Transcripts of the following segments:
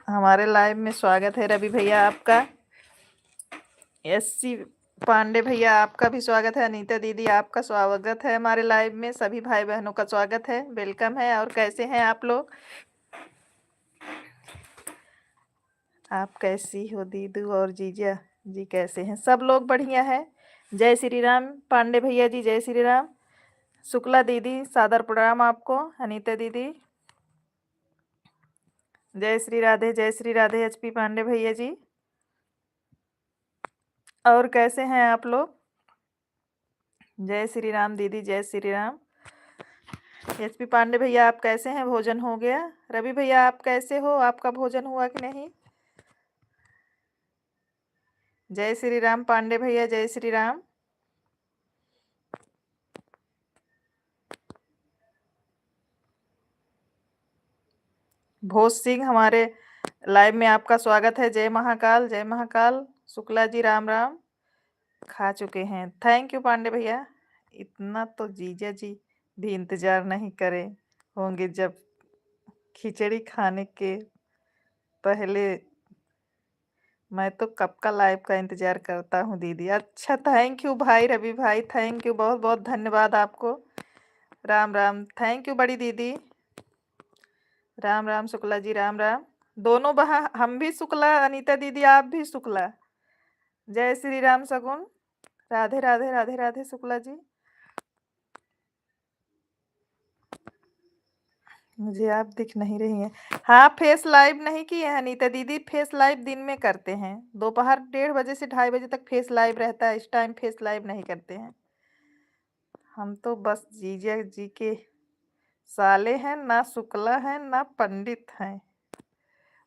हमारे लाइव में स्वागत है रवि भैया आपका। एससी पांडे भैया आपका भी स्वागत है। अनीता दीदी आपका स्वागत है हमारे लाइव में। सभी भाई बहनों का स्वागत है, वेलकम है। और कैसे हैं आप लोग? आप कैसी हो दीदू और जीजा जी, कैसे हैं? सब लोग बढ़िया है। जय श्री राम पांडे भैया जी, जय श्री राम। शुक्ला दीदी सादर प्रणाम आपको। अनीता दीदी जय श्री राधे, जय श्री राधे। एचपी पांडे भैया जी, और कैसे हैं आप लोग? जय श्री राम दीदी, जय श्री राम। एचपी पांडे भैया आप कैसे हैं? भोजन हो गया? रवि भैया आप कैसे हो? आपका भोजन हुआ कि नहीं? जय श्री राम पांडे भैया, जय श्री राम। भोज सिंह हमारे लाइव में आपका स्वागत है। जय महाकाल, जय महाकाल। शुक्ला जी राम राम। खा चुके हैं, थैंक यू पांडे भैया। इतना तो जीजा जी भी इंतजार नहीं करे होंगे जब खिचड़ी खाने के पहले। मैं तो कब का लाइव का इंतजार करता हूँ दीदी। अच्छा, थैंक यू भाई रवि भाई, थैंक यू, बहुत बहुत धन्यवाद आपको। राम राम, थैंक यू बड़ी दीदी। राम राम शुक्ला जी, राम राम। दोनों बहा हम भी शुक्ला, अनीता दीदी आप भी शुक्ला। जय श्री राम सगुन। राधे राधे, राधे राधे शुक्ला जी। मुझे आप दिख नहीं रही हैं। हाँ, फेस लाइव नहीं किए हैं अनीता दीदी। फेस लाइव दिन में करते हैं, दोपहर 1:30 से 2:30 तक फेस लाइव रहता है। इस टाइम फेस लाइव नहीं करते हैं। हम तो बस जीजा जी के साले हैं, ना शुक्ला हैं ना पंडित हैं।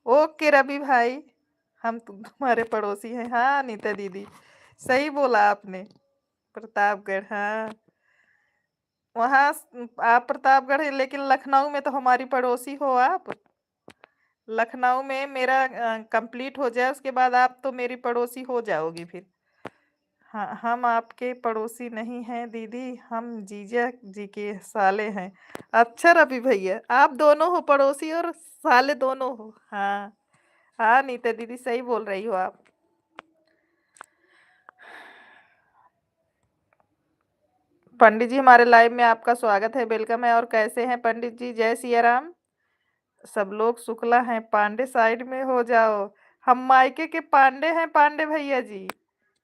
ओके रवि भाई, हम तुम्हारे पड़ोसी हैं। हाँ अनीता दीदी, सही बोला आपने। प्रतापगढ़, हाँ वहाँ आप प्रतापगढ़ है, लेकिन लखनऊ में तो हमारी पड़ोसी हो आप। लखनऊ में मेरा कंप्लीट हो जाए उसके बाद आप तो मेरी पड़ोसी हो जाओगी फिर। हाँ, हम आपके पड़ोसी नहीं हैं दीदी, हम जीजा जी के साले हैं। अच्छा रवि भैया, आप दोनों हो पड़ोसी और साले दोनों हो। हाँ हाँ नीता दीदी, सही बोल रही हो आप। पंडित जी हमारे लाइव में आपका स्वागत है, वेलकम है। और कैसे हैं पंडित जी? जय सिया राम। सब लोग शुक्ला हैं, पांडे साइड में हो जाओ। हम मायके के पांडे हैं पांडे भैया जी।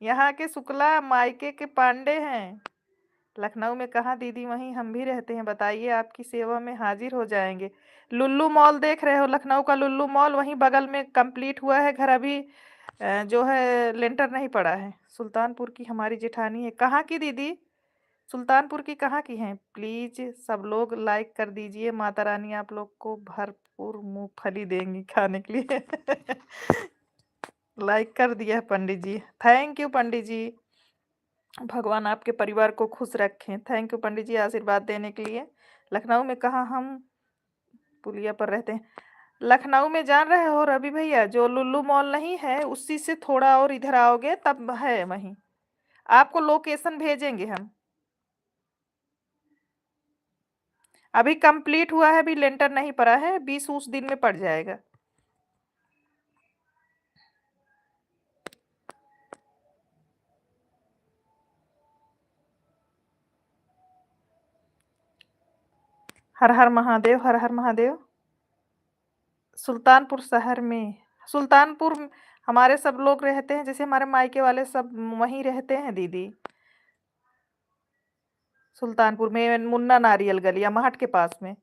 यहाँ के शुक्ला मायके के पांडे हैं। लखनऊ में कहाँ दीदी? वहीं हम भी रहते हैं, बताइए, आपकी सेवा में हाजिर हो जाएंगे। लुल्लू मॉल देख रहे हो? लखनऊ का लुल्लू मॉल वहीं बगल में कंप्लीट हुआ है घर अभी। जो है लेंटर नहीं पड़ा है। सुल्तानपुर की हमारी जेठानी है। कहाँ की दीदी? सुल्तानपुर की कहाँ की हैं? प्लीज सब लोग लाइक कर दीजिए, माता रानी आप लोग को भरपूर मूंगफली देंगी खाने के लिए। लाइक कर दिया है पंडित जी, थैंक यू पंडित जी। भगवान आपके परिवार को खुश रखें। थैंक यू पंडित जी आशीर्वाद देने के लिए। लखनऊ में कहाँ? हम पुलिया पर रहते हैं। लखनऊ में जान रहे हो रवि भैया, जो लुल्लू मॉल नहीं है उसी से थोड़ा और इधर आओगे तब है वहीं। आपको लोकेशन भेजेंगे हम। अभी कंप्लीट हुआ है, अभी लेंटर नहीं पड़ा है, 20 दिन में पड़ जाएगा। हर हर महादेव, हर हर महादेव। सुल्तानपुर शहर में, सुल्तानपुर हमारे सब लोग रहते हैं, जैसे हमारे मायके वाले सब वहीं रहते हैं दीदी। सुल्तानपुर में मुन्ना नारियल गली महट के पास में।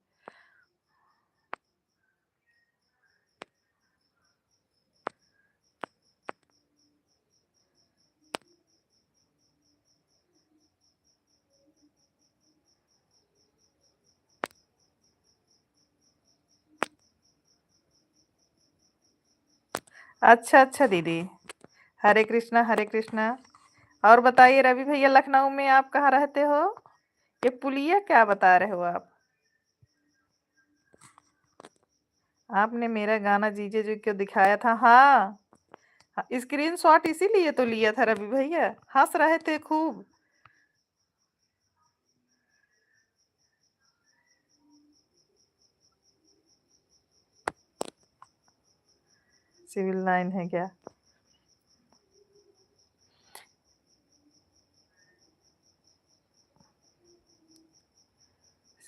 अच्छा अच्छा दीदी। हरे कृष्णा हरे कृष्णा। और बताइए रवि भैया, लखनऊ में आप कहाँ रहते हो? ये पुलिया क्या बता रहे हो आप? आपने मेरा गाना जीजे जी को दिखाया था, हाँ। स्क्रीन शॉट इसीलिए तो लिया था रवि भैया, हंस रहे थे खूब। सिविल लाइन है क्या?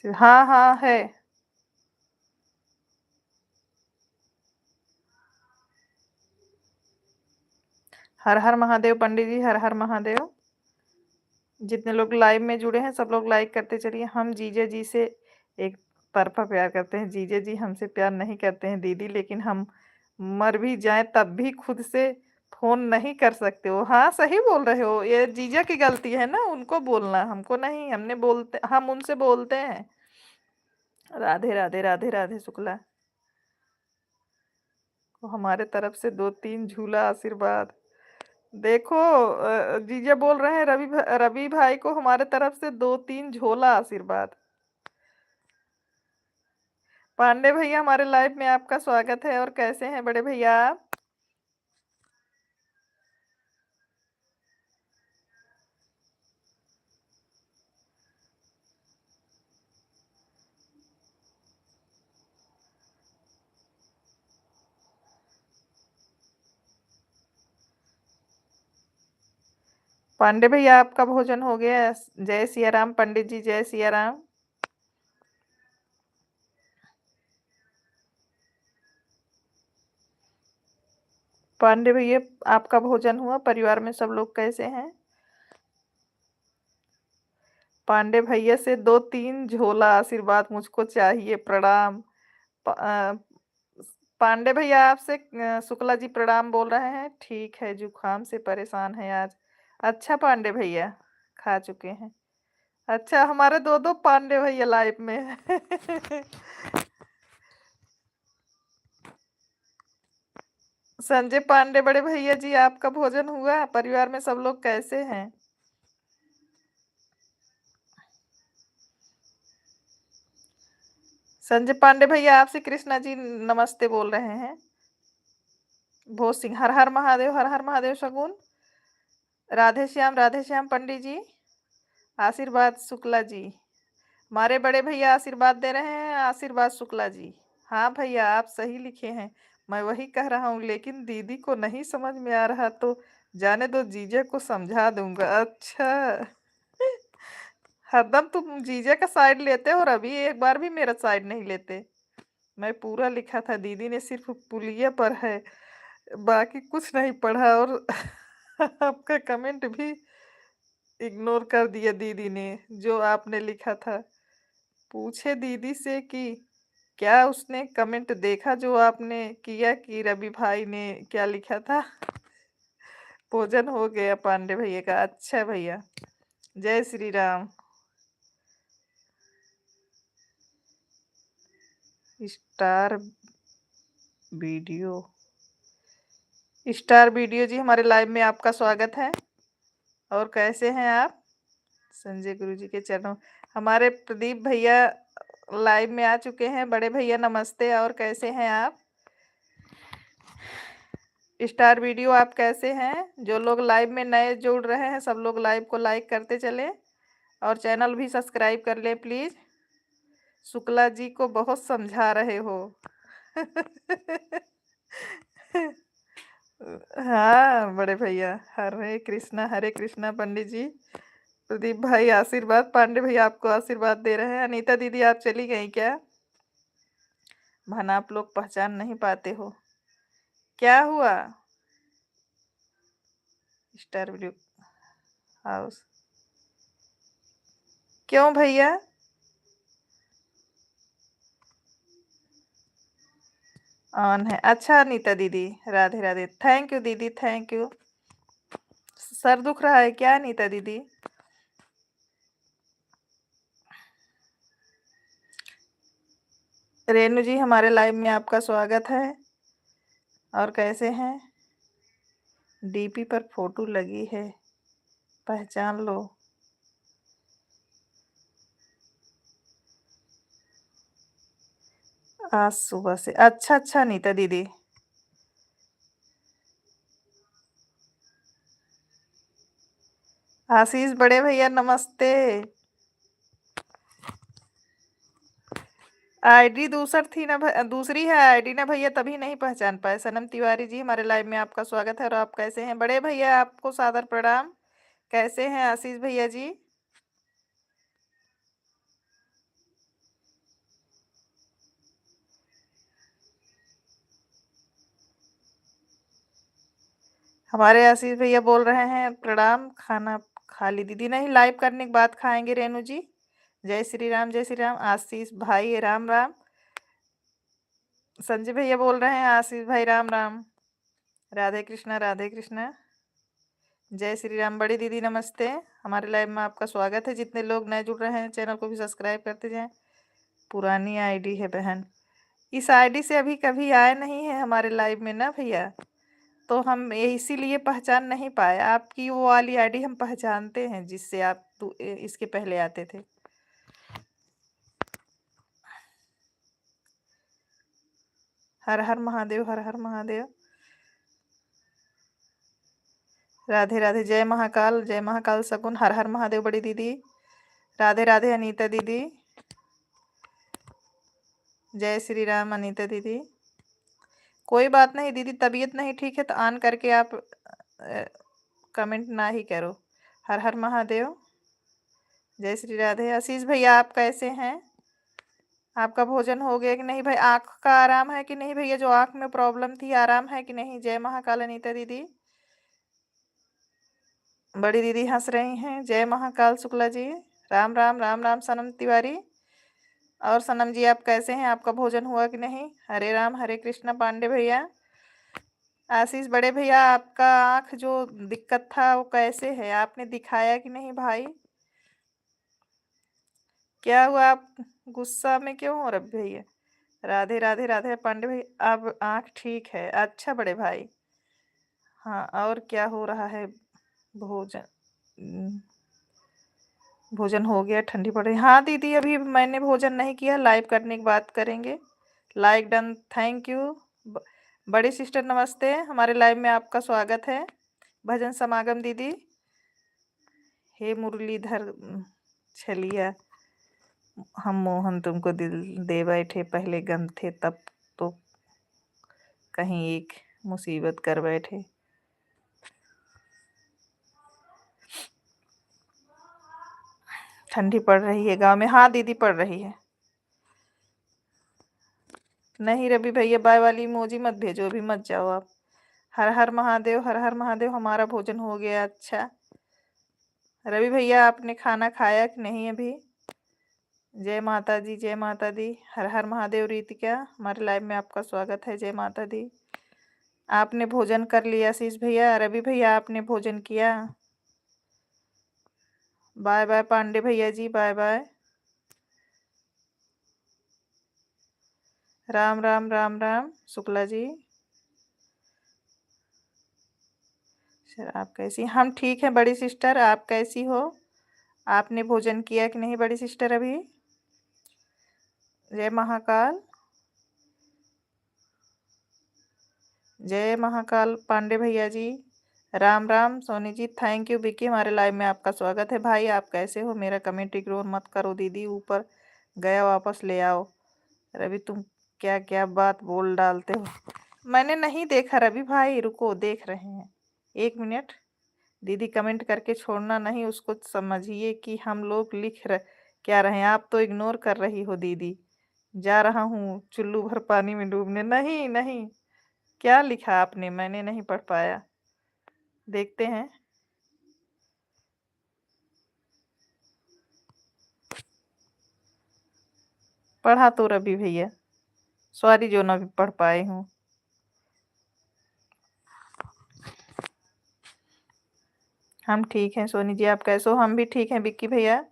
हाँ हाँ है। हर हर महादेव पंडित जी, हर हर महादेव। जितने लोग लाइव में जुड़े हैं सब लोग लाइक करते चलिए। हम जीजे जी से एक तरफा प्यार करते हैं, जीजे जी हमसे प्यार नहीं करते हैं दीदी, लेकिन हम मर भी जाएं तब भी खुद से फोन नहीं कर सकते हो। हाँ सही बोल रहे हो, ये जीजा की गलती है ना, उनको बोलना, हमको नहीं। हमने बोलते, हम उनसे बोलते हैं। राधे राधे राधे राधे शुक्ला को हमारे तरफ से 2-3 झूला आशीर्वाद। देखो जीजा बोल रहे हैं रवि भाई को हमारे तरफ से 2-3 झोला आशीर्वाद। पांडे भैया, हमारे लाइव में आपका स्वागत है। और कैसे हैं बड़े भैया आप? पांडे भैया, आपका भोजन हो गया? जय सिया राम पंडित जी, जय सिया राम। पांडे भैया, आपका भोजन हुआ? परिवार में सब लोग कैसे हैं? पांडे भैया से 2-3 झोला आशीर्वाद मुझको चाहिए, प्रणाम। पांडे भैया आपसे शुक्ला जी प्रणाम बोल रहे हैं। ठीक है, जुकाम से परेशान है आज। अच्छा पांडे भैया, खा चुके हैं। अच्छा, हमारे दो दो पांडे भैया लाइव में है। संजय पांडे, बड़े भैया जी आपका भोजन हुआ? परिवार में सब लोग कैसे हैं? संजय पांडे भैया आपसे कृष्णा जी नमस्ते बोल रहे हैं। भोज सिंह, हर हर महादेव, हर हर महादेव शगुन। राधे श्याम पंडित जी, आशीर्वाद शुक्ला जी। हमारे बड़े भैया आशीर्वाद दे रहे हैं, आशीर्वाद शुक्ला जी। हाँ भैया, आप सही लिखे हैं। मैं वही कह रहा हूँ, लेकिन दीदी को नहीं समझ में आ रहा तो जाने दो, जीजा को समझा दूंगा। अच्छा। हरदम तुम जीजा का साइड लेते हो और अभी एक बार भी मेरा साइड नहीं लेते। मैं पूरा लिखा था, दीदी ने सिर्फ पुलिया पर है, बाकी कुछ नहीं पढ़ा। और आपका कमेंट भी इग्नोर कर दिया दीदी ने, जो आपने लिखा था। पूछे दीदी से कि क्या उसने कमेंट देखा जो आपने किया कि रवि भाई ने क्या लिखा था? भोजन हो गया पांडे भैया का? अच्छा भैया, जय Shri Ram. Star video, star video ji, हमारे लाइव में आपका स्वागत है। और कैसे हैं आप? संजय गुरु जी के चरणों। हमारे प्रदीप भैया लाइव में आ चुके हैं। बड़े भैया नमस्ते, और कैसे हैं आप? स्टार वीडियो, आप कैसे हैं? जो लोग लाइव में नए जुड़ रहे हैं सब लोग लाइव को लाइक करते चले, और चैनल भी सब्सक्राइब कर ले प्लीज। शुक्ला जी को बहुत समझा रहे हो। हाँ बड़े भैया, हरे कृष्णा पंडित जी। प्रदीप भाई आशीर्वाद, पांडे भैया आपको आशीर्वाद दे रहे हैं। अनीता दीदी, आप चली गई क्या? भाना आप लोग पहचान नहीं पाते हो, क्या हुआ? स्टार वीडियो हाउस, क्यों भैया? ऑन है, अच्छा अनीता दीदी, राधे राधे, थैंक यू दीदी, थैंक यू। सर दुख रहा है क्या अनीता दीदी? रेणु जी, हमारे लाइव में आपका स्वागत है। और कैसे हैं? डीपी पर फोटो लगी है, पहचान लो। आज सुबह से। अच्छा अच्छा नीता दीदी। आशीष बड़े भैया नमस्ते। आईडी दूसर थी ना दूसरी है आईडी ना भैया, तभी नहीं पहचान पाए। सनम तिवारी जी हमारे लाइव में आपका स्वागत है। और आप कैसे हैं बड़े भैया? आपको सादर प्रणाम। कैसे हैं आशीष भैया जी? हमारे आशीष भैया बोल रहे हैं प्रणाम। खाना खा ली दीदी? नहीं, लाइव करने के बाद खाएंगे रेनू जी। जय श्री राम, जय श्री राम। आशीष भाई राम राम। संजय भैया बोल रहे हैं आशीष भाई राम राम। राधे कृष्णा, राधे कृष्णा। जय श्री राम। बड़ी दीदी नमस्ते। हमारे लाइव में आपका स्वागत है। जितने लोग नए जुड़ रहे हैं चैनल को भी सब्सक्राइब करते जाएं। पुरानी आईडी है बहन। इस आईडी से अभी कभी आए नहीं है हमारे लाइव में ना भैया, तो हम इसीलिए पहचान नहीं पाए। आपकी वो वाली आईडी हम पहचानते हैं जिससे आप इसके पहले आते थे। हर हर महादेव, हर हर महादेव। राधे राधे। जय महाकाल, जय महाकाल सकुन। हर हर महादेव बड़ी दीदी। राधे राधे अनीता दीदी। जय श्री राम अनीता दीदी। कोई बात नहीं दीदी, तबीयत नहीं ठीक है तो ऑन करके आप कमेंट ना ही करो। हर हर महादेव। जय श्री राधे। आशीष भैया आप कैसे हैं? आपका भोजन हो गया कि नहीं भाई? आँख का आराम है कि नहीं भैया? जो आँख में प्रॉब्लम थी आराम है कि नहीं? जय महाकाल अनीता दीदी। बड़ी दीदी हंस रही हैं। जय महाकाल शुक्ला जी। राम राम, राम राम सनम तिवारी। और सनम जी आप कैसे हैं? आपका भोजन हुआ कि नहीं? हरे राम हरे कृष्णा पांडे भैया। आशीष बड़े भैया आपका आँख जो दिक्कत था वो कैसे है? आपने दिखाया कि नहीं भाई? क्या हुआ, आप गुस्सा में क्यों हो रहे भैया? राधे राधे राधे पांडे भाई। अब आँख ठीक है? अच्छा बड़े भाई। हाँ, और क्या हो रहा है? भोजन भोजन हो गया, ठंडी पड़ रही। हाँ दीदी अभी मैंने भोजन नहीं किया, लाइव करने की बात करेंगे। Like done, thank you. बड़ी सिस्टर नमस्ते, हमारे लाइव में आपका स्वागत है। भजन समागम दीदी। हे मुरलीधर छलिया, हम मोहन तुमको दिल दे बैठे, पहले गम थे तब तो कहीं एक मुसीबत कर बैठे। ठंडी पड़ रही है गांव में? हाँ दीदी पड़ रही है। नहीं रवि भैया बाय वाली इमोजी मत भेजो, अभी मत जाओ आप। हर हर महादेव, हर हर महादेव। हमारा भोजन हो गया। अच्छा रवि भैया आपने खाना खाया कि नहीं अभी? जय माता दी, जय माता दी। हर हर महादेव। रीतिका हमारे लाइव में आपका स्वागत है। जय माता दी। आपने भोजन कर लिया आशीष भैया? रवि भैया आपने भोजन किया? बाय बाय पांडे भैया जी, bye bye. Ram Ram, Ram Ram Shukla ji. Sir आप कैसी? हम ठीक हैं बड़ी सिस्टर, आप कैसी हो? आपने भोजन किया कि नहीं बड़ी सिस्टर अभी? जय महाकाल, जय महाकाल पांडे भैया जी। Ram Ram Soni ji, thank you. विकी हमारे लाइव में आपका स्वागत है। भाई आप कैसे हो? मेरा कमेंट इग्नोर मत करो दीदी, ऊपर गया वापस ले आओ। रवि तुम क्या क्या बात बोल डालते हो? मैंने नहीं देखा रवि भाई, रुको देख रहे हैं, एक मिनट। दीदी कमेंट करके छोड़ना नहीं, उसको समझिए कि हम लोग क्या रहे हैं। आप तो इग्नोर कर रही हो दीदी। जा रहा हूँ चुल्लू भर पानी में डूबने। नहीं नहीं, क्या लिखा आपने? मैंने नहीं पढ़ पाया, देखते हैं। पढ़ा तो रवि भैया, सॉरी जो ना भी पढ़ पाए हूँ। हम ठीक हैं सोनी जी, आप कैसे हो? हम भी ठीक हैं विक्की भैया।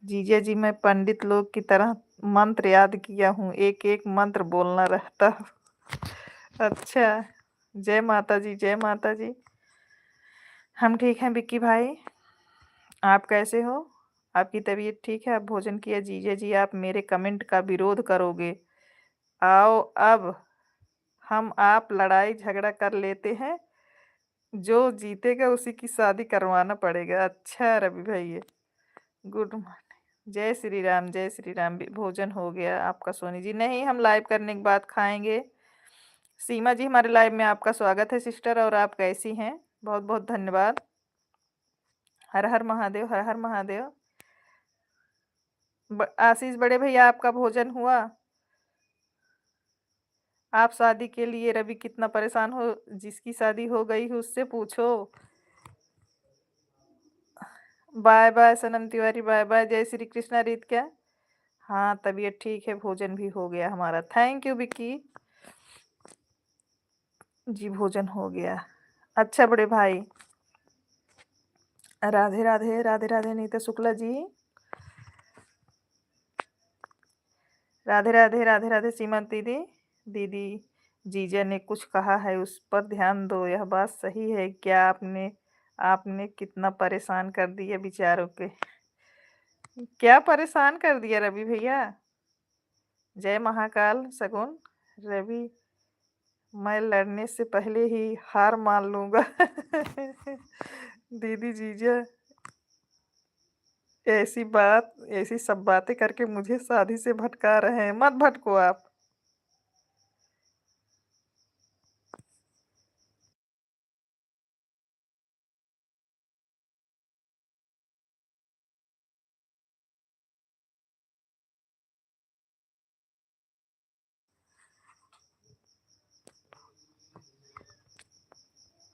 जीजा जी मैं पंडित लोग की तरह मंत्र याद किया हूँ, एक एक मंत्र बोलना रहता। अच्छा, जय माता जी, जय माता जी। हम ठीक हैं विक्की भाई, आप कैसे हो? आपकी तबीयत ठीक है? आप भोजन किया? जीजा जी आप मेरे कमेंट का विरोध करोगे। आओ अब हम आप लड़ाई झगड़ा कर लेते हैं, जो जीतेगा उसी की शादी करवाना पड़ेगा। अच्छा रवि भैया, गुड मॉर्निंग, जय श्री राम, जय श्री राम। भोजन हो गया आपका सोनी जी? नहीं, हम लाइव करने के बाद खाएंगे। सीमा जी हमारे लाइव में आपका स्वागत है सिस्टर, और आप कैसी हैं? बहुत बहुत धन्यवाद। हर हर महादेव, हर हर महादेव। आशीष बड़े भैया आपका भोजन हुआ? आप शादी के लिए रवि कितना परेशान हो, जिसकी शादी हो गई है उससे पूछो। बाय बाय सनम तिवारी, बाय बाय। जय श्री कृष्णा रीत क्या? हाँ तबीयत ठीक है, भोजन भी हो गया हमारा। थैंक यू विक्की जी, भोजन हो गया। अच्छा बड़े भाई, राधे राधे, राधे राधे नीता शुक्ला जी, राधे राधे, राधे राधे सीमा दीदी। दीदी जीजा ने कुछ कहा है उस पर ध्यान दो, यह बात सही है क्या? आपने आपने कितना परेशान कर दिया बेचारों के। क्या परेशान कर दिया रवि भैया? जय महाकाल सगुन। रवि मैं लड़ने से पहले ही हार मान लूंगा। दीदी जीजा ऐसी बात, ऐसी सब बातें करके मुझे शादी से भटका रहे हैं। मत भटको आप।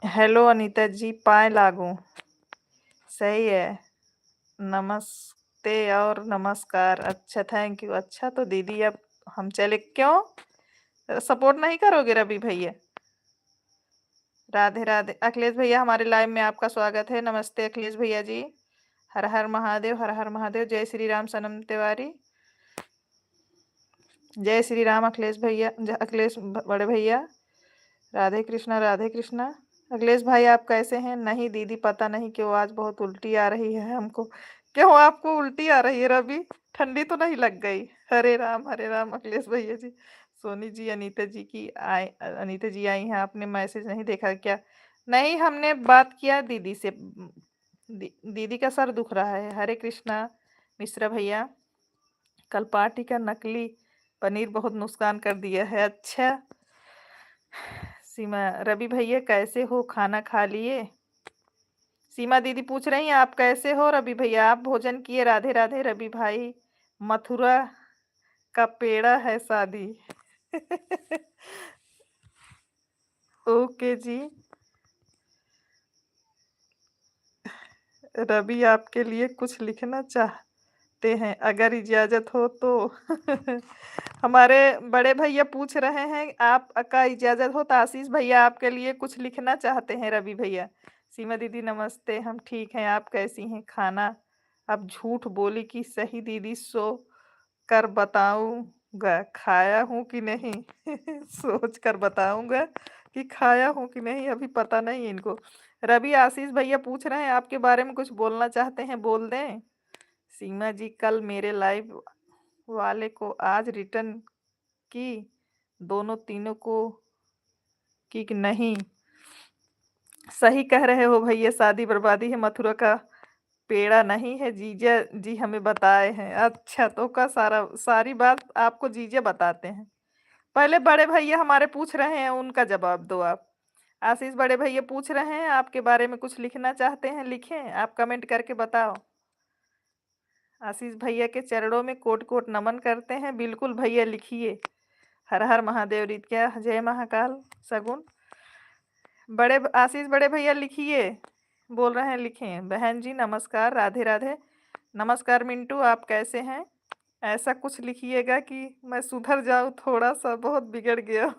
हेलो अनीता जी, पाए लागू। सही है। नमस्ते और नमस्कार। अच्छा थैंक यू। अच्छा तो दीदी अब हम चले क्यों? सपोर्ट नहीं करोगे रवि भैया? राधे राधे। अखिलेश भैया हमारे लाइव में आपका स्वागत है। नमस्ते अखिलेश भैया जी। हर हर महादेव, हर हर महादेव। जय श्री राम सनम तिवारी। जय श्री राम अखिलेश भैया, अखिलेश बड़े भैया। राधे कृष्णा, राधे कृष्णा। अखिलेश भाई आप कैसे हैं? नहीं दीदी पता नहीं क्यों आज बहुत उल्टी आ रही है हमको। क्यों आपको उल्टी आ रही है रवि? ठंडी तो नहीं लग गई? हरे राम, हरे राम। अखिलेश भैया जी, सोनी जी, अनीता जी की आई, अनीता जी आई हैं। आपने मैसेज नहीं देखा क्या? नहीं, हमने बात किया दीदी से। दीदी का सर दुख रहा है। हरे कृष्णा मिश्रा भैया, कल पार्टी का नकली पनीर बहुत नुकसान कर दिया है। अच्छा सीमा, रवि भैया कैसे हो, खाना खा लिए? सीमा दीदी पूछ रही हैं आप कैसे हो रवि भैया, आप भोजन किए? राधे राधे रवि भाई, मथुरा का पेड़ा है शादी। ओके जी। रवि आपके लिए कुछ लिखना चाहते हैं, अगर इजाजत हो तो। हमारे बड़े भैया पूछ रहे हैं आप का इजाजत हो तो आशीष भैया आपके लिए कुछ लिखना चाहते हैं रवि भैया। सीमा दीदी नमस्ते, हम ठीक हैं, आप कैसी हैं? खाना अब झूठ बोली कि सही दीदी, सो कर बताऊंगा खाया हूँ कि नहीं। सोच कर बताऊंगा कि खाया हूँ कि नहीं, अभी पता नहीं इनको। रवि आशीष भैया पूछ रहे हैं आपके बारे में कुछ बोलना चाहते हैं, बोल दें। सीमा जी कल मेरे लाइव वाले को आज रिटर्न की, दोनों तीनों को की कि नहीं? सही कह रहे हो भैया, शादी बर्बादी है, मथुरा का पेड़ा नहीं है, जीजा जी हमें बताए हैं। अच्छा तो का सारी बात आपको जीजा बताते हैं? पहले बड़े भैया हमारे पूछ रहे हैं, उनका जवाब दो आप। आशीष बड़े भैया पूछ रहे हैं आपके बारे में कुछ लिखना चाहते हैं, लिखें, आप कमेंट करके बताओ। आशीष भैया के चरणों में कोट कोट नमन करते हैं। बिल्कुल भैया लिखिए। हर हर महादेव रीत क्या, जय महाकाल सगुन। बड़े आशीष बड़े भैया लिखिए, बोल रहे हैं लिखें। बहन जी नमस्कार, राधे राधे। नमस्कार मिंटू, आप कैसे हैं? ऐसा कुछ लिखिएगा कि मैं सुधर जाऊं, थोड़ा सा बहुत बिगड़ गया।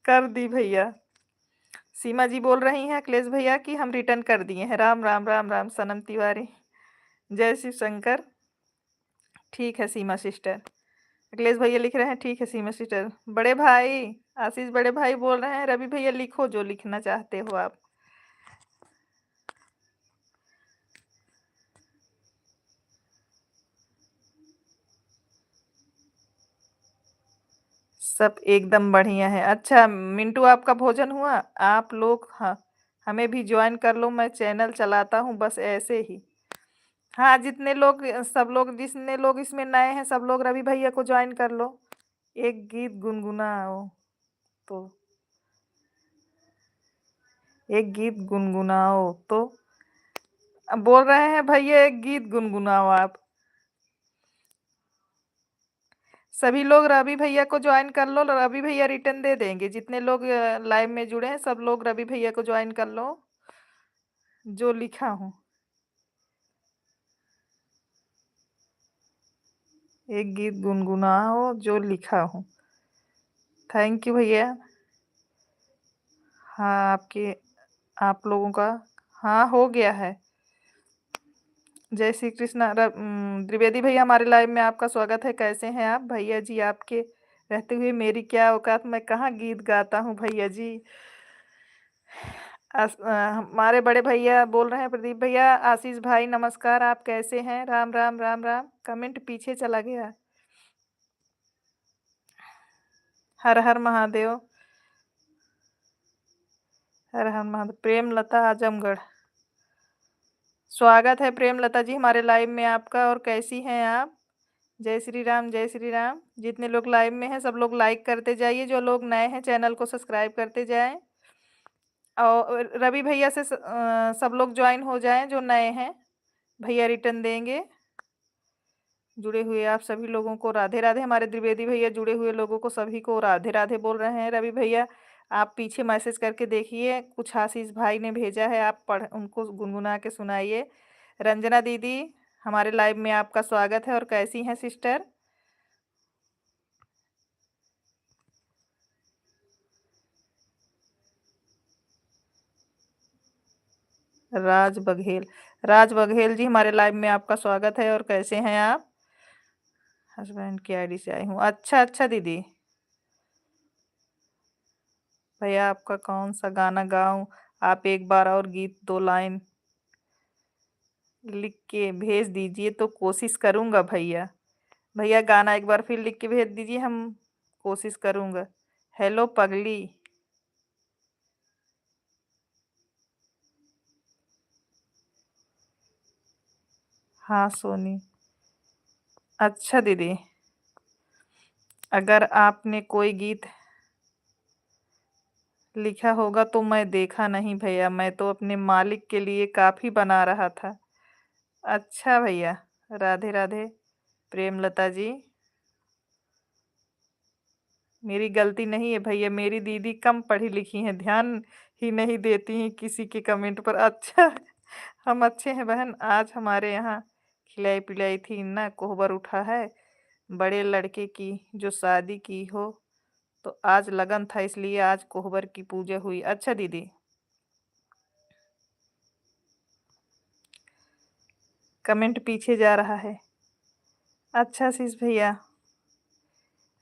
कर दी भैया। सीमा जी बोल रही हैं अखिलेश भैया कि हम रिटर्न कर दिए हैं। राम राम राम राम सनम तिवारी। जय शिव शंकर। ठीक है सीमा सिस्टर। अखिलेश भैया लिख रहे हैं ठीक है सीमा सिस्टर। बड़े भाई आशीष बड़े भाई बोल रहे हैं रवि भैया लिखो जो लिखना चाहते हो आप। सब एकदम बढ़िया है। अच्छा मिंटू आपका भोजन हुआ? आप लोग हाँ हमें भी ज्वाइन कर लो, मैं चैनल चलाता हूँ बस ऐसे ही। हाँ जितने लोग सब लोग जितने लोग इसमें नए हैं सब लोग रवि भैया को ज्वाइन कर लो। एक गीत गुनगुनाओ तो एक गीत गुनगुनाओ तो अब बोल रहे हैं भैया एक गीत गुनगुनाओ आप। सभी लोग रवि भैया को ज्वाइन कर लो, रवि भैया रिटर्न दे देंगे। जितने लोग लाइव में जुड़े हैं सब लोग रवि भैया को ज्वाइन कर लो जो लिखा हूँ। एक गीत गुनगुनाओ जो लिखा हूँ। थैंक यू भैया। हाँ आपके आप लोगों का हाँ हो गया है। जय श्री कृष्णा। द्विवेदी भैया हमारे लाइव में आपका स्वागत है। कैसे हैं आप भैया जी? आपके रहते हुए मेरी क्या औकात, मैं कहाँ गीत गाता हूँ भैया जी। हमारे बड़े भैया बोल रहे हैं प्रदीप भैया आशीष भाई नमस्कार, आप कैसे हैं? राम राम राम राम। कमेंट पीछे चला गया। हर हर महादेव। हर हर महादेव। प्रेमलता आजमगढ़। स्वागत है प्रेमलता जी हमारे लाइव में आपका। और कैसी हैं आप? जय श्री राम जय श्री राम। जितने लोग लाइव में हैं सब लोग लाइक करते जाइए, जो लोग नए हैं चैनल को सब्सक्राइब करते जाएं। और रवि भैया से सब लोग ज्वाइन हो जाएं जो नए हैं। भैया रिटर्न देंगे। जुड़े हुए आप सभी लोगों को राधे राधे। हमारे द्विवेदी भैया जुड़े हुए लोगों को सभी को राधे राधे बोल रहे हैं। रवि भैया आप पीछे मैसेज करके देखिए, कुछ आशीष भाई ने भेजा है, आप पढ़ उनको गुनगुना के सुनाइए। रंजना दीदी हमारे लाइव में आपका स्वागत है। और कैसी हैं सिस्टर? राज बघेल। राज बघेल जी हमारे लाइव में आपका स्वागत है। और कैसे हैं आप? हस्बैंड की आईडी से आई हूँ। अच्छा अच्छा दीदी। भैया आपका कौन सा गाना गाऊं? आप एक बार और गीत दो लाइन लिख के भेज दीजिए तो कोशिश करूंगा भैया। भैया गाना एक बार फिर लिख के भेज दीजिए, हम कोशिश करूंगा। हेलो पगली। हाँ सोनी। अच्छा दीदी, अगर आपने कोई गीत लिखा होगा तो मैं देखा नहीं भैया, मैं तो अपने मालिक के लिए काफी बना रहा था। अच्छा भैया। राधे राधे प्रेमलता जी। मेरी गलती नहीं है भैया, मेरी दीदी कम पढ़ी लिखी हैं, ध्यान ही नहीं देती हैं किसी के कमेंट पर। अच्छा हम अच्छे हैं बहन। आज हमारे यहाँ खिलाई पिलाई थी ना, कोहबर उठा है बड़े लड़के की जो शादी की हो, तो आज लगन था इसलिए आज कोहबर की पूजा हुई। अच्छा दीदी। कमेंट पीछे जा रहा है। अच्छा शीश भैया।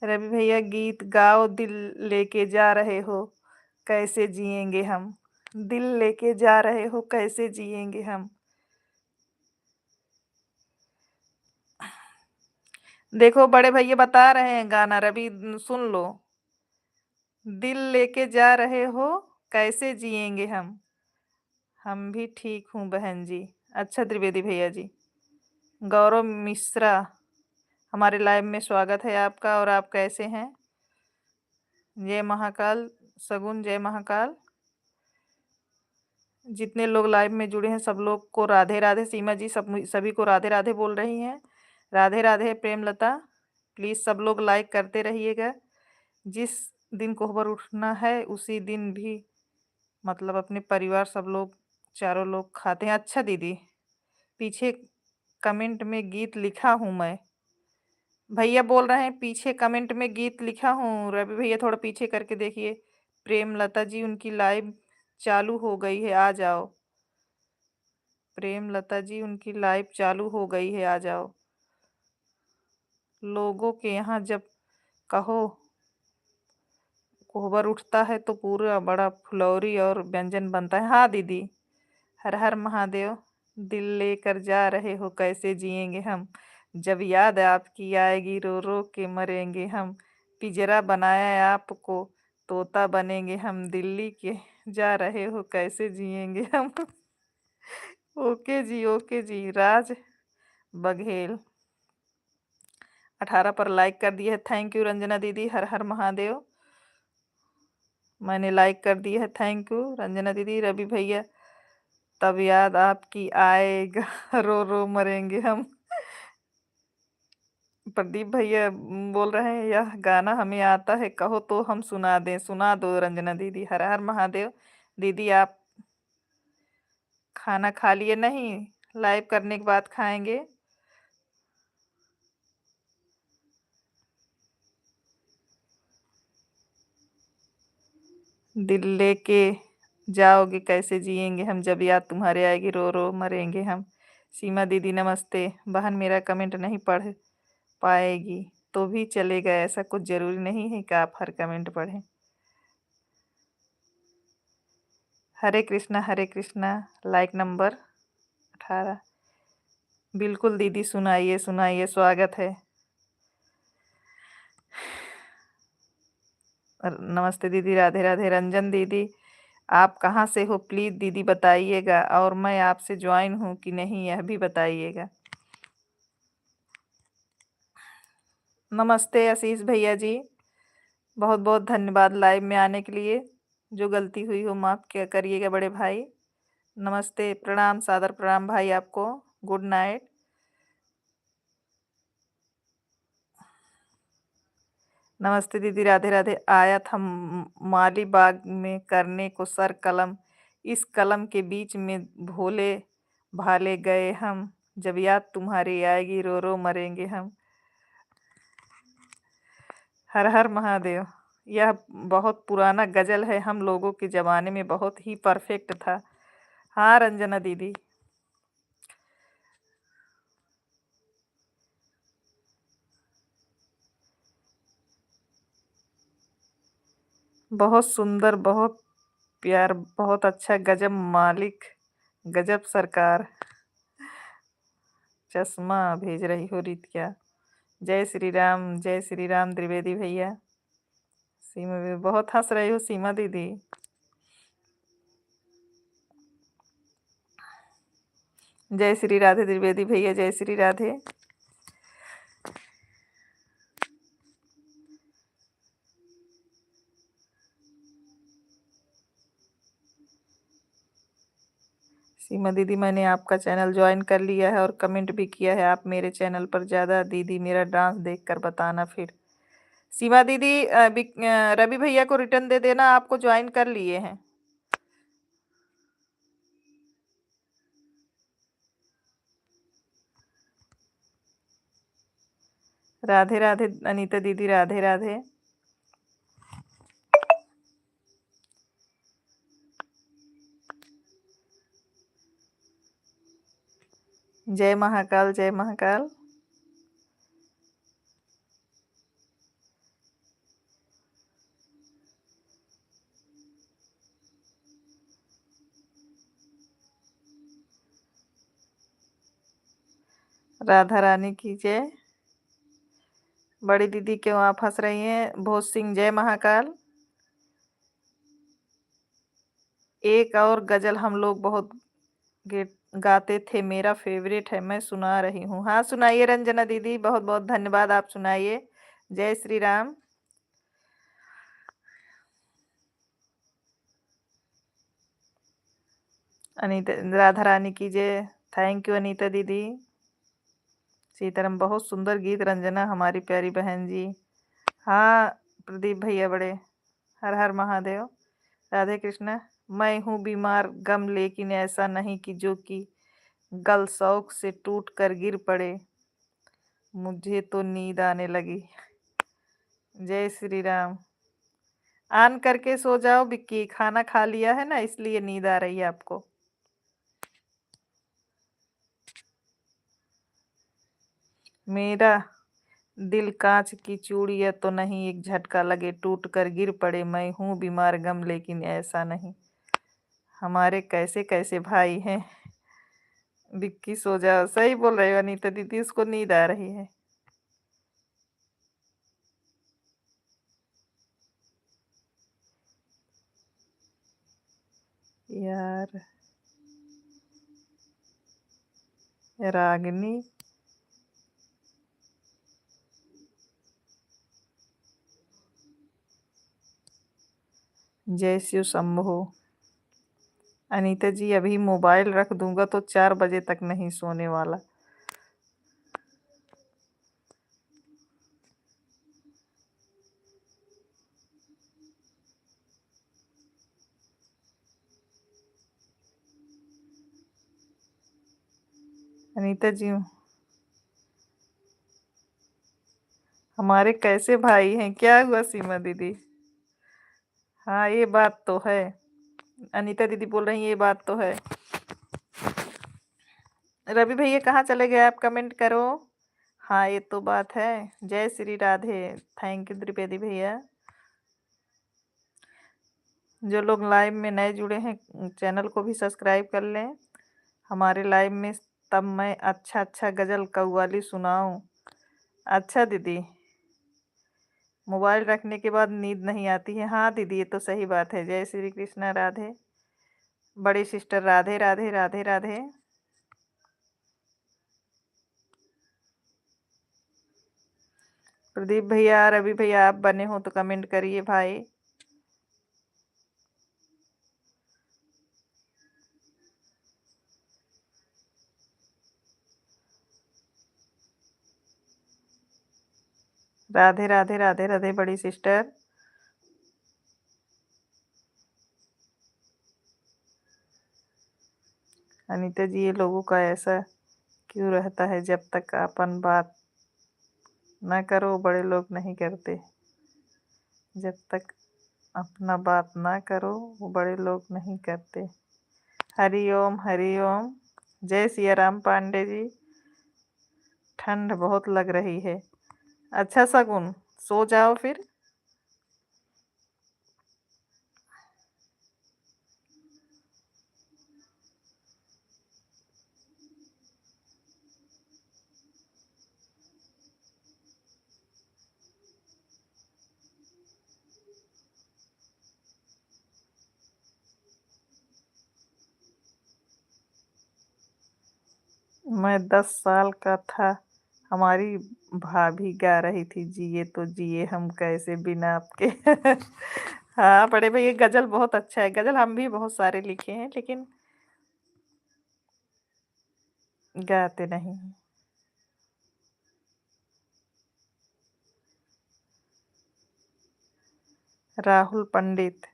रवि भैया गीत गाओ, दिल लेके जा रहे हो कैसे जिएंगे हम। दिल लेके जा रहे हो कैसे जिएंगे हम। देखो बड़े भैया बता रहे हैं गाना, रवि सुन लो। दिल लेके जा रहे हो कैसे जिएंगे हम भी ठीक हूँ बहन जी। अच्छा त्रिवेदी भैया जी। गौरव मिश्रा हमारे लाइव में स्वागत है आपका। और आप कैसे हैं? जय महाकाल। सगुन जय महाकाल। जितने लोग लाइव में जुड़े हैं सब लोग को राधे राधे। सीमा जी सब सभी को राधे राधे बोल रही हैं। राधे राधे प्रेमलता। प्लीज सब लोग लाइक करते रहिएगा। जिस दिन कोहबर उठना है उसी दिन भी मतलब अपने परिवार सब लोग चारों लोग खाते हैं। अच्छा दीदी, पीछे कमेंट में गीत लिखा हूँ मैं। भैया बोल रहे हैं पीछे कमेंट में गीत लिखा हूँ। रवि भैया थोड़ा पीछे करके देखिए। प्रेमलता जी उनकी लाइव चालू हो गई है, आ जाओ। प्रेम लता जी, उनकी लाइव चालू हो गई है, आ जाओ। लोगों के यहाँ जब कहो कोहबर उठता है तो पूरा बड़ा फुलौरी और व्यंजन बनता है। हाँ दीदी, हर हर महादेव। दिल लेकर जा रहे हो, कैसे जिएंगे हम, जब याद आपकी आएगी रो रो के मरेंगे हम। पिंजरा बनाया है आपको, तोता बनेंगे हम, दिल्ली के जा रहे हो, कैसे जिएंगे हम। ओके जी राज बघेल 18 पर लाइक कर दिया है, थैंक यू रंजना दीदी, हर हर महादेव। मैंने लाइक कर दिया है, थैंक यू रंजना दीदी। रवि भैया, तब याद आपकी आएगा रो रो मरेंगे हम। प्रदीप भैया बोल रहे हैं यह गाना हमें आता है, कहो तो हम सुना दें। सुना दो रंजना दीदी, हर हर महादेव। दीदी आप खाना खा लिए? नहीं, लाइव करने के बाद खाएंगे। दिल लेके जाओगे, कैसे जिएंगे हम, जब याद तुम्हारे आएगी रो रो मरेंगे हम। सीमा दीदी नमस्ते। बहन मेरा कमेंट नहीं पढ़ पाएगी तो भी चलेगा, ऐसा कुछ जरूरी नहीं है कि आप हर कमेंट पढ़ें। हरे कृष्णा लाइक नंबर 18। बिल्कुल दीदी, सुनाइए सुनाइए, स्वागत है। नमस्ते दीदी, राधे राधे। रंजन दीदी, आप कहाँ से हो प्लीज़ दीदी बताइएगा, और मैं आपसे ज्वाइन हूँ कि नहीं यह भी बताइएगा। नमस्ते आशीष भैया जी, बहुत बहुत धन्यवाद लाइव में आने के लिए। जो गलती हुई हो माफ़ क्या करिएगा बड़े भाई। नमस्ते, प्रणाम, सादर प्रणाम भाई आपको। Good night. नमस्ते दीदी, राधे राधे। आया था माली बाग में करने को सर कलम, इस कलम के बीच में भोले भाले गए हम, जब याद तुम्हारी आएगी रो रो मरेंगे हम। हर हर महादेव। यह बहुत पुराना गजल है, हम लोगों के ज़माने में बहुत ही परफेक्ट था। हाँ रंजना दीदी, बहुत सुंदर, बहुत प्यार, बहुत अच्छा, गजब मालिक, गजब सरकार। चश्मा भेज रही हो रितिया। जय श्री राम द्विवेदी भैया। सीमा भी बहुत हंस रही हो सीमा दीदी। जय श्री राधे द्विवेदी भैया, जय श्री राधे। सीमा दीदी, मैंने आपका चैनल ज्वाइन कर लिया है और कमेंट भी किया है। आप मेरे चैनल पर ज़्यादा दीदी मेरा डांस देखकर बताना फिर। सीमा दीदी, रवि भैया को रिटर्न दे देना, आपको ज्वाइन कर लिए हैं। राधे राधे अनीता दीदी, राधे राधे। जय महाकाल, जय महाकाल। राधा रानी की जय। बड़ी दीदी क्यों आप हंस रही हैं? भोज सिंह, जय महाकाल। एक और गजल हम लोग बहुत गाते थे, मेरा फेवरेट है, मैं सुना रही हूँ। हाँ सुनाइए रंजना दीदी, बहुत बहुत धन्यवाद, आप सुनाइए। जय श्री राम। अनीता, राधा रानी की जय। थैंक यू अनीता दीदी। सीताराम, बहुत सुंदर गीत रंजना हमारी प्यारी बहन जी। हाँ प्रदीप भैया बड़े, हर हर महादेव। राधे कृष्णा। मैं हूँ बीमार गम, लेकिन ऐसा नहीं कि जो कि गल शौक से टूट कर गिर पड़े, मुझे तो नींद आने लगी। जय श्री राम। ऑन करके सो जाओ विक्की, खाना खा लिया है ना इसलिए नींद आ रही है आपको। मेरा दिल कांच की चूड़ियां तो नहीं, एक झटका लगे टूट कर गिर पड़े, मैं हूं बीमार गम लेकिन ऐसा नहीं। हमारे कैसे कैसे भाई हैं। विक्की सो जाओ, सही बोल रहे हो अनीता दीदी, उसको नींद आ रही है। यार रागिनी, जय शिव शंभो। अनीता जी अभी मोबाइल रख दूंगा तो 4 बजे तक नहीं सोने वाला। अनीता जी हमारे कैसे भाई हैं, क्या हुआ सीमा दीदी। हाँ ये बात तो है, अनीता दीदी बोल रही हैं ये बात तो है। रवि भैया कहाँ चले गए आप, कमेंट करो। हाँ ये तो बात है। जय श्री राधे। थैंक यू त्रिवेदी भैया। जो लोग लाइव में नए जुड़े हैं चैनल को भी सब्सक्राइब कर लें हमारे लाइव में। तब मैं अच्छा अच्छा गजल कव्वाली सुनाऊं। अच्छा दीदी, मोबाइल रखने के बाद नींद नहीं आती है। हाँ दीदी ये तो सही बात है। जय श्री कृष्णा राधे। बड़ी सिस्टर राधे राधे राधे राधे। प्रदीप भैया, रवि भैया आप बने हो तो कमेंट करिए भाई। राधे राधे राधे राधे बड़ी सिस्टर। अनीता जी ये लोगों का ऐसा क्यों रहता है, जब तक अपन बात ना करो बड़े लोग नहीं करते। जब तक अपना बात ना करो वो बड़े लोग नहीं करते। हरि ओम हरि ओम। जय सिया राम पांडे जी। ठंड बहुत लग रही है। अच्छा शगुन, सो जाओ फिर। मैं 10 साल का था, हमारी भाभी गा रही थी, जिए तो जिए हम कैसे बिना आपके। हाँ बड़े भाई ये गजल बहुत अच्छा है। गजल हम भी बहुत सारे लिखे हैं लेकिन गाते नहीं हैं। राहुल पंडित,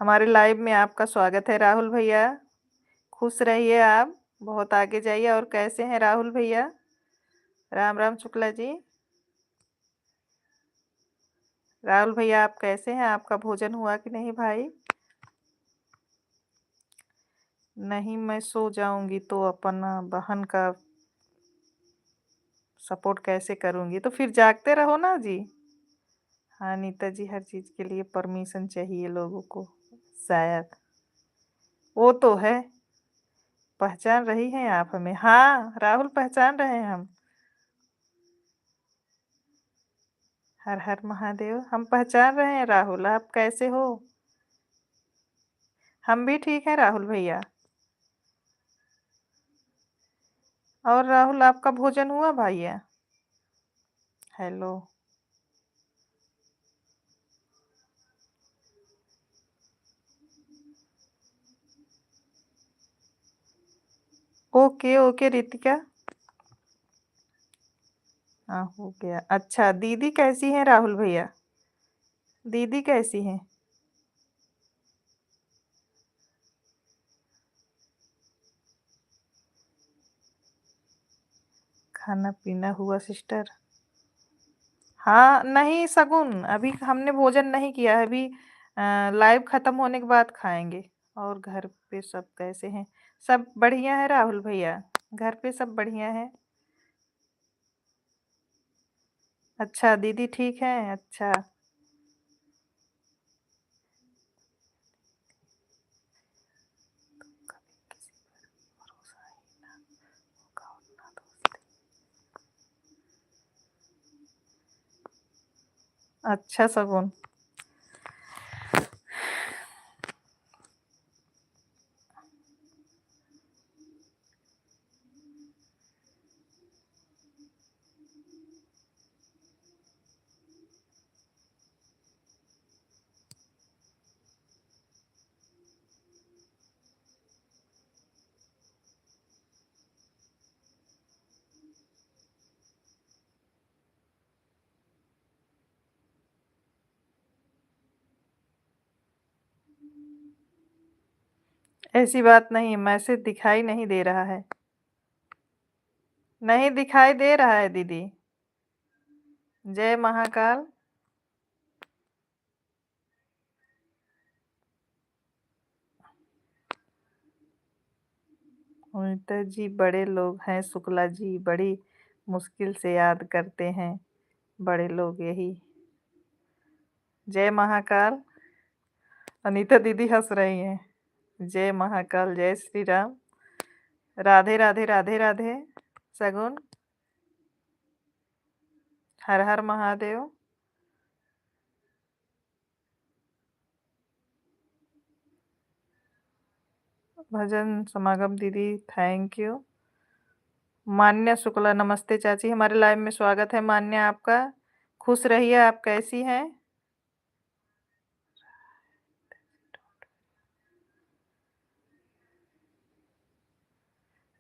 हमारे लाइव में आपका स्वागत है राहुल भैया। खुश रहिए आप, बहुत आगे जाइए। और कैसे हैं राहुल भैया। राम राम शुक्ला जी। राहुल भैया आप कैसे हैं, आपका भोजन हुआ कि नहीं भाई। नहीं मैं सो जाऊंगी तो अपना बहन का सपोर्ट कैसे करूंगी, तो फिर जागते रहो ना जी। हाँ नीता जी हर चीज के लिए परमिशन चाहिए लोगों को शायद। वो तो है। पहचान रही हैं आप हमें। हाँ राहुल पहचान रहे हैं हम। हर हर महादेव, हम पहचान रहे हैं राहुल, आप कैसे हो। हम भी ठीक हैं राहुल भैया। और राहुल आपका भोजन हुआ भैया। हेलो। Okay okay Ritika. हाँ हो गया। अच्छा दीदी कैसी हैं राहुल भैया। दीदी कैसी हैं। खाना पीना हुआ सिस्टर। हाँ, नहीं शगुन, अभी हमने भोजन नहीं किया है, अभी लाइव खत्म होने के बाद खाएँगे। और घर पे सब कैसे हैं? सब बढ़िया है राहुल भैया, घर पे सब बढ़िया है? अच्छा, दीदी ठीक हैं? अच्छा। कभी किसी पर भरोसा ही ना होगा और ना दोस्ती। अच्छा शगुन। ऐसी बात नहीं, मैसेज दिखाई नहीं दे रहा है। नहीं दिखाई दे रहा है दीदी। जय महाकाल। अमिता जी बड़े लोग हैं, शुक्ला जी बड़ी मुश्किल से याद करते हैं बड़े लोग यही। जय महाकाल। अनीता दीदी हंस रही हैं। जय महाकाल, जय श्री राम। राधे राधे राधे राधे। शगुन। हर हर महादेव। भजन समागम दीदी थैंक यू। मान्या शुक्ला नमस्ते चाची, हमारे लाइव में स्वागत है मान्या आपका। खुश रहिए, आप कैसी हैं?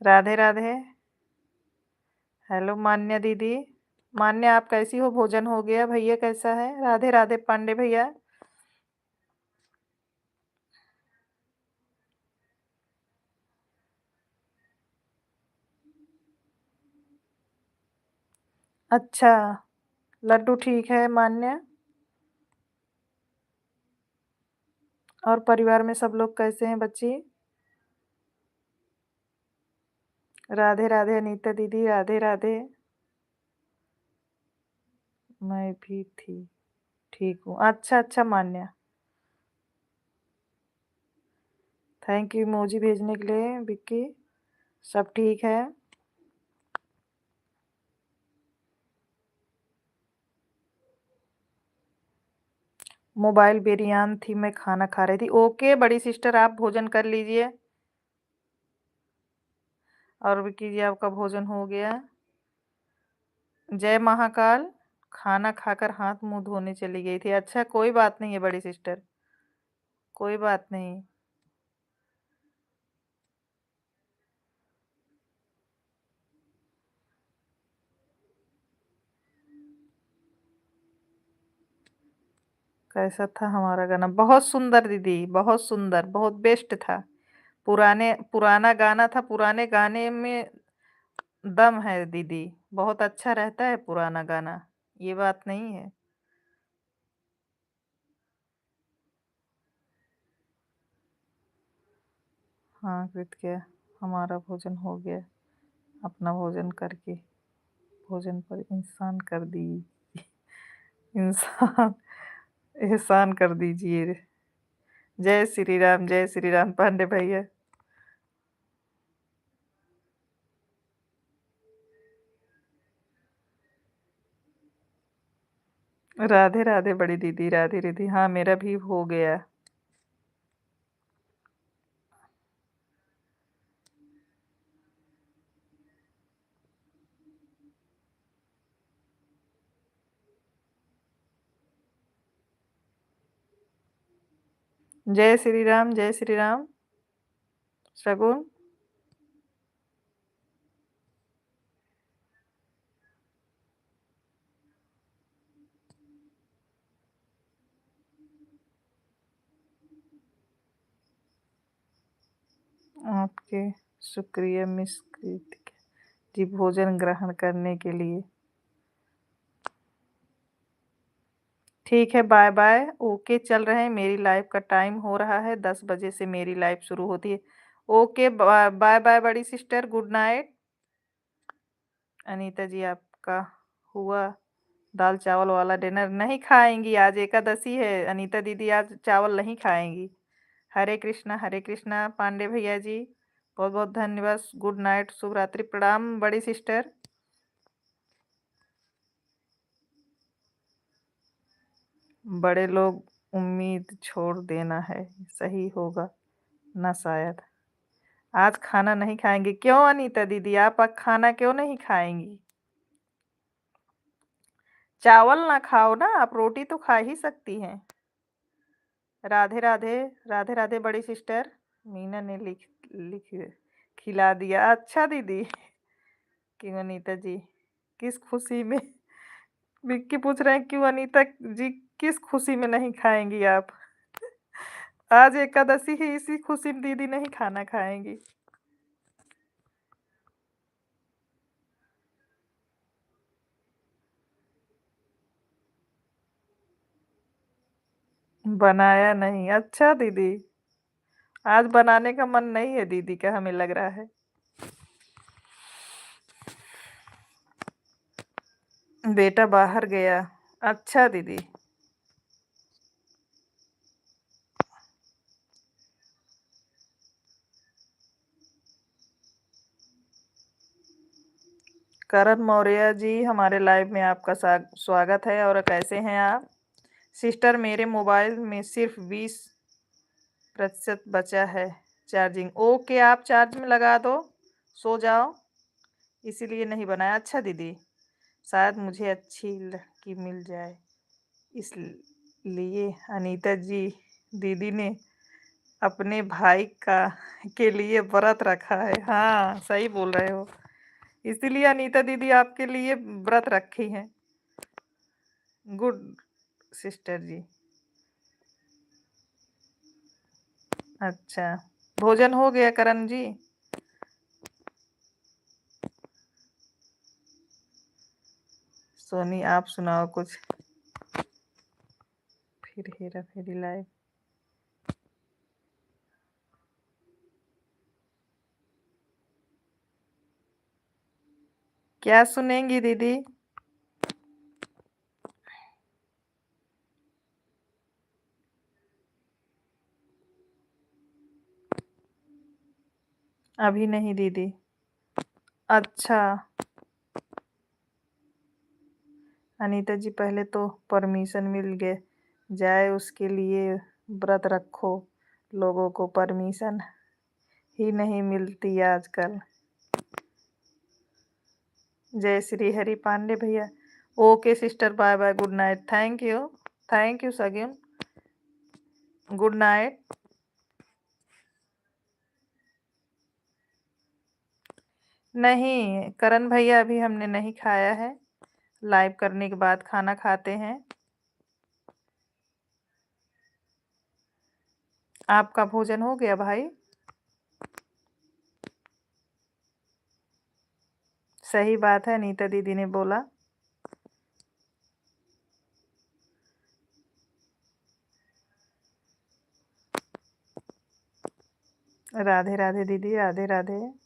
राधे राधे। हेलो मान्या दीदी। मान्या आप कैसी हो? भोजन हो गया? भैया कैसा है? राधे राधे पांडे भैया। अच्छा, लड्डू ठीक है मान्या। और परिवार में सब लोग कैसे हैं बच्ची? राधे राधे अनीता दीदी, राधे राधे। मैं भी ठीक हूँ। अच्छा अच्छा मान्या, थैंक यू इमोजी भेजने के लिए विक्की। सब ठीक है। मोबाइल बेरियान थी, मैं खाना खा रही थी। ओके बड़ी सिस्टर, आप भोजन कर लीजिए। और विक्की जी आपका भोजन हो गया। जय महाकाल। खाना खाकर हाथ मुंह धोने चली गई थी। अच्छा कोई बात नहीं है बड़ी सिस्टर, कोई बात नहीं। कैसा था हमारा गाना? बहुत सुंदर दीदी, बहुत सुंदर, बहुत बेस्ट था। पुराना गाना था, पुराने गाने में दम है दीदी। बहुत अच्छा रहता है पुराना गाना, ये बात नहीं है। हाँ कृत्य, हमारा भोजन हो गया। अपना भोजन करके भोजन पर इंसान कर दी। इंसान एहसान कर दीजिए। जय श्री राम पांडे भैया। राधे राधे बड़ी दीदी, राधे रिधि। हाँ मेरा भी हो गया। जय श्री राम, जय श्री राम। शगुन। आपके शुक्रिया मिस कृतिका जी भोजन ग्रहण करने के लिए। ठीक है, बाय-बाय। ओके, चल रहे हैं, मेरी लाइव का टाइम हो रहा है, 10 बजे से मेरी लाइव शुरू होती है। ओके, बाय-बाय बड़ी सिस्टर, गुड नाइट। अनीता जी, आपका हुआ दाल-चावल वाला डिनर? नहीं खाएँगी, आज एकादशी है, अनीता दीदी आज चावल नहीं खाएँगी। हरे कृष्णा पांडे भैया जी, बहुत-बहुत धन्यवाद। गुड नाइट, शुभ रात्रि, प्रणाम बड़ी सिस्टर। बड़े लोग उम्मीद छोड़ देना है, सही होगा ना शायद। आज खाना नहीं खाएँगी, क्यों अनीता दीदी आप खाना क्यों नहीं खाएँगी? चावल ना खाओ ना, आप रोटी तो खा ही सकती हैं। राधे-राधे, राधे-राधे बड़ी सिस्टर। मीना ने लिख लिख खिला दिया। अच्छा दीदी, क्यों अनीता जी, किस खुशी में? विक्की पूछ रहे हैं क्यों अनीता जी किस खुशी में नहीं खाएँगी आप? आज एकादशी है, इसी खुशी में दीदी नहीं खाना खाएँगी। बनाया नहीं, अच्छा दीदी। आज बनाने का मन नहीं है दीदी का, हमें लग रहा है। बेटा बाहर गया। अच्छा दीदी। करण मौर्य जी, हमारे लाइव में आपका स्वागत है। और कैसे हैं आप? सिस्टर, मेरे मोबाइल में सिर्फ 20% बचा है चार्जिंग। ओके, आप चार्ज में लगा दो, सो जाओ, इसीलिए नहीं बनाया। अच्छा दीदी, शायद मुझे अच्छी लड़की मिल जाए, इसलिए अनीता जी दीदी ने अपने भाई का के लिए व्रत रखा है। हाँ, सही बोल रहे हो, इसीलिए अनीता दीदी आपके लिए व्रत रखी है। गुड सिस्टर जी। अच्छा, भोजन हो गया करण जी? सोनी, आप सुनाओ कुछ। फिर हेरा फेरी लाइव। क्या सुनेंगी दीदी? अभी नहीं दीदी। अच्छा अनीता जी, पहले तो परमिशन मिल गए जाए, उसके लिए व्रत रखो। लोगों को परमिशन ही नहीं मिलती आजकल। जय श्री हरि पांडे भैया। Okay sister, bye bye, good night. Thank you सगिन, गुड नाइट। नहीं करण भैया, अभी हमने नहीं खाया है, लाइव करने के बाद खाना खाते हैं। आपका भोजन हो गया भाई? सही बात है, नीता दीदी ने बोला। राधे राधे दीदी, राधे राधे।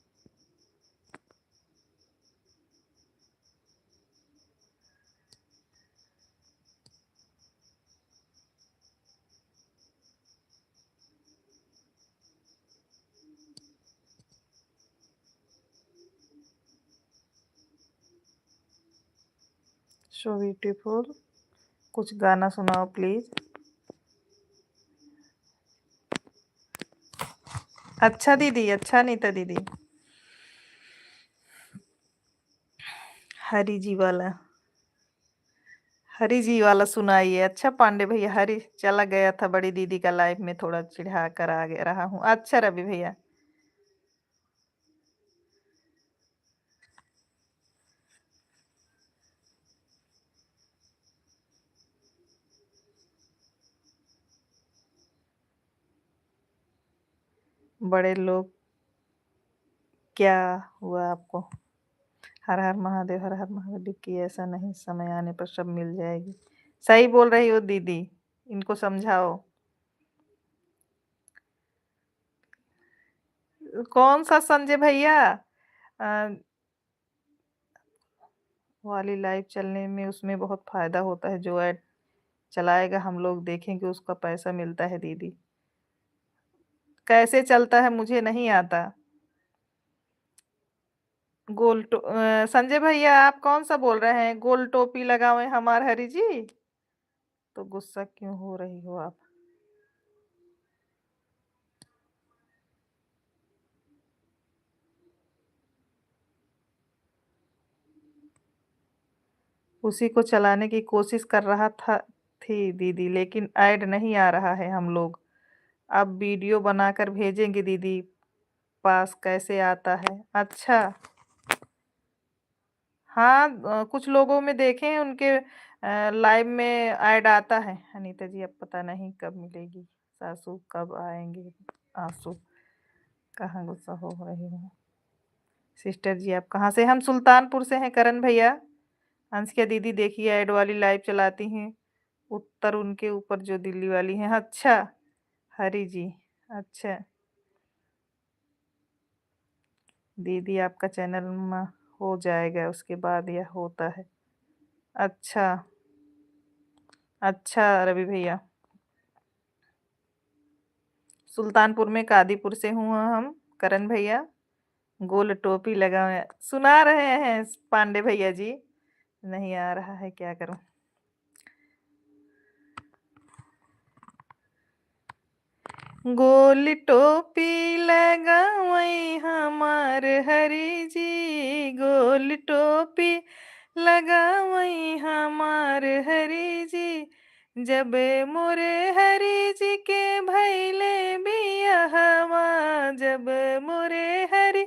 सो ब्यूटीफुल, कुछ गाना सुनाओ प्लीज। अच्छा दीदी, अच्छा नीता दीदी। हरी जी वाला, हरी जी वाला सुनाइए। अच्छा पांडे भैया, हरी चला गया था बड़ी दीदी का लाइव में, थोड़ा चिढ़ा कर आ गया रहा हूँ। अच्छा रवि भैया। बड़े लोग, क्या हुआ आपको? हर हर महादेव, हर हर महादेव की, ऐसा नहीं, समय आने पर सब मिल जाएगी। सही बोल रही हो दीदी, इनको समझाओ। कौन-सा संजय भैया? अ, वाली लाइव चलने में उसमें बहुत फ़ायदा होता है, जो ऐड चलाएगा हम लोग देखेंगे उसका पैसा मिलता है दीदी। कैसे चलता है मुझे नहीं आता। संजय भैया आप कौन-सा बोल रहे हैं? गोल टोपी लगावें हमार हरी जी? तो गुस्सा क्यों हो रही हो आप? उसी को चलाने की कोशिश कर रहा था थी दीदी, लेकिन ऐड नहीं आ रहा है हम लोग। अब वीडियो बनाकर भेजेंगे दीदी पास कैसे आता है। अच्छा, हाँ कुछ लोगों में देखे हैं उनके लाइव में ऐड आता है। अनीता जी अब पता नहीं कब मिलेगी, सासू कब आएँगे आंसू, कहाँ गुस्सा हो रही हो? सिस्टर जी आप कहाँ से? हम सुल्तानपुर से हैं करण भैया। हंसिया दीदी देखिए ऐड वाली लाइव चलाती हैं। उत्तर उनके ऊपर जो दिल्ली वाली हैं। अच्छा, हरी जी, अच्छा। दीदी आपका चैनल हो जाएगा उसके बाद यह होता है। अच्छा, अच्छा रवि भैया। सुल्तानपुर में कादीपुर से हूँ हम, करण भैया। गोल टोपी लगाए सुना रहे हैं पांडे भैया जी। नहीं आ रहा है क्या करूँ? गोल टोपी लगावई हमार हरी जी, गोल टोपी लगावई हमार हरी जी, जब मोरे हरी जी के भैले बियाहवा, जब मोरे हरी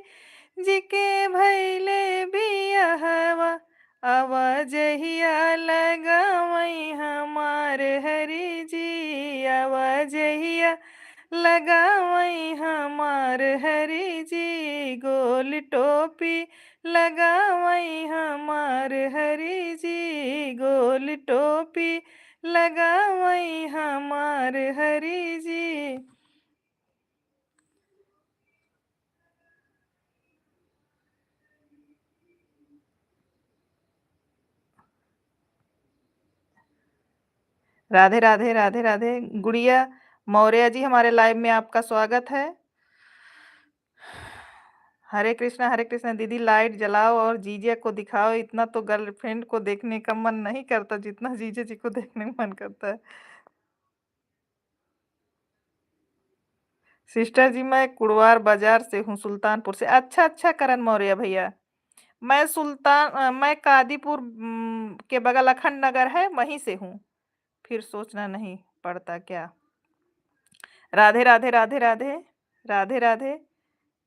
जी के भैले बियाहवा, आवाजहिया लगावई हमार हरी जी, आवाजहिया लगावई हमार हरी जी, गोल टोपी लगावई हमार हरी जी, गोल टोपी लगावई हमार हरी जी। राधे राधे राधे राधे गुड़िया मौर्य जी हमारे लाइव में आपका स्वागत है। हरे कृष्णा दीदी लाइट जलाओ और जीजे को दिखाओ, इतना तो गर्लफ्रेंड को देखने का मन नहीं करता जितना जीजे जी को देखने का मन करता है। सिस्टर जी मैं कुड़वार बाजार से हूँ सुल्तानपुर से। अच्छा अच्छा करण मौर्य भैया, मैं कादीपुर के बगल अखंड नगर है वहीं से हूँ। फिर सोचना नहीं पड़ता क्या। राधे राधे राधे राधे राधे राधे।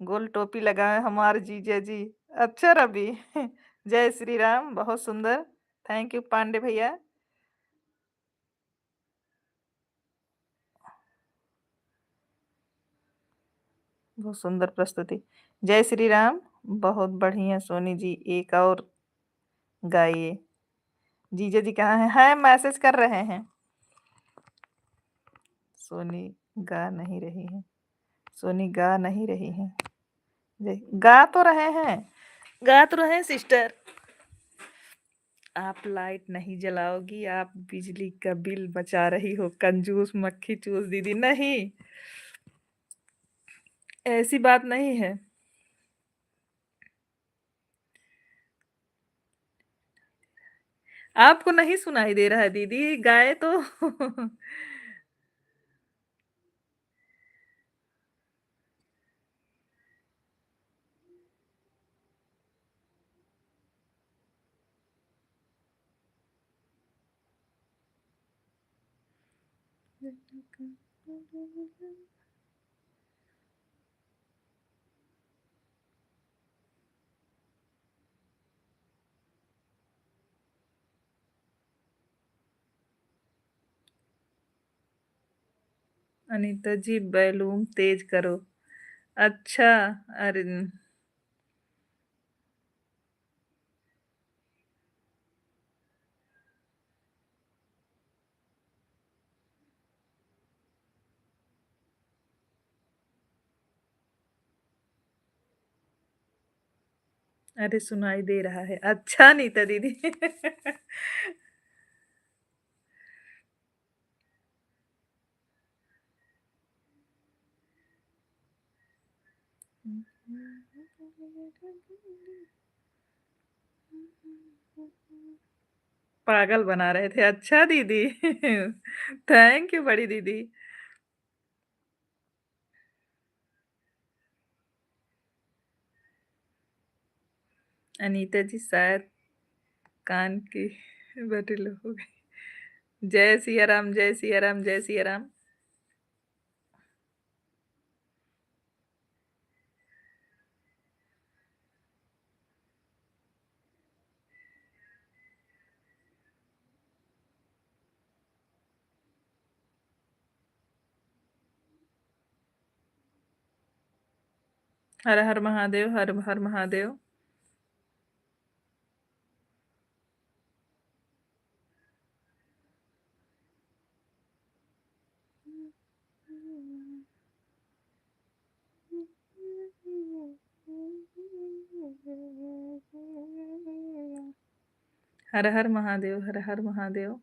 गोल टोपी लगाए हमारे जीजा जी। अच्छा रवि जय श्री राम, बहुत सुंदर। थैंक यू पांडे भैया। बहुत सुंदर प्रस्तुति। जय श्री राम। बहुत बढ़िया सोनी जी, एक और गाइए। जीजा जी कहाँ हैं? हैं मैसेज कर रहे हैं। सोनी गा नहीं रही है। सोनी गा नहीं रही है। गा तो रहे हैं, गा तो रहे हैं सिस्टर। आप लाइट नहीं जलाओगी, आप बिजली का बिल बचा रही हो, कंजूस मक्खी चूस दीदी। नहीं, ऐसी बात नहीं है। आपको नहीं सुनाई दे रहा है दीदी, गाए तो अनीता जी वॉल्यूम तेज करो। अच्छा, अरे अरे सुनाई दे रहा है। अच्छा नीता दीदी। पागल बना रहे थे। अच्छा दीदी। थैंक यू बड़ी दीदी। अनीता जी शायद कान की बटल हो गई। जय सिया राम, जय सिया राम, जय सिया राम। हर हर महादेव, हर हर महादेव। हर हर महादेव, हर हर महादेव।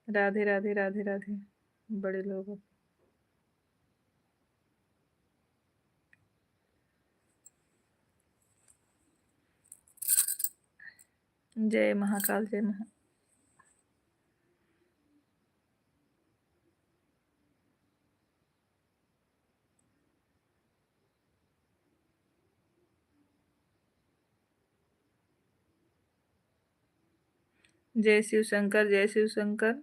राधे राधे राधे राधे। बड़े लोग। जय महाकाल, जय महा। जय शिव शंकर, जय शिव शंकर।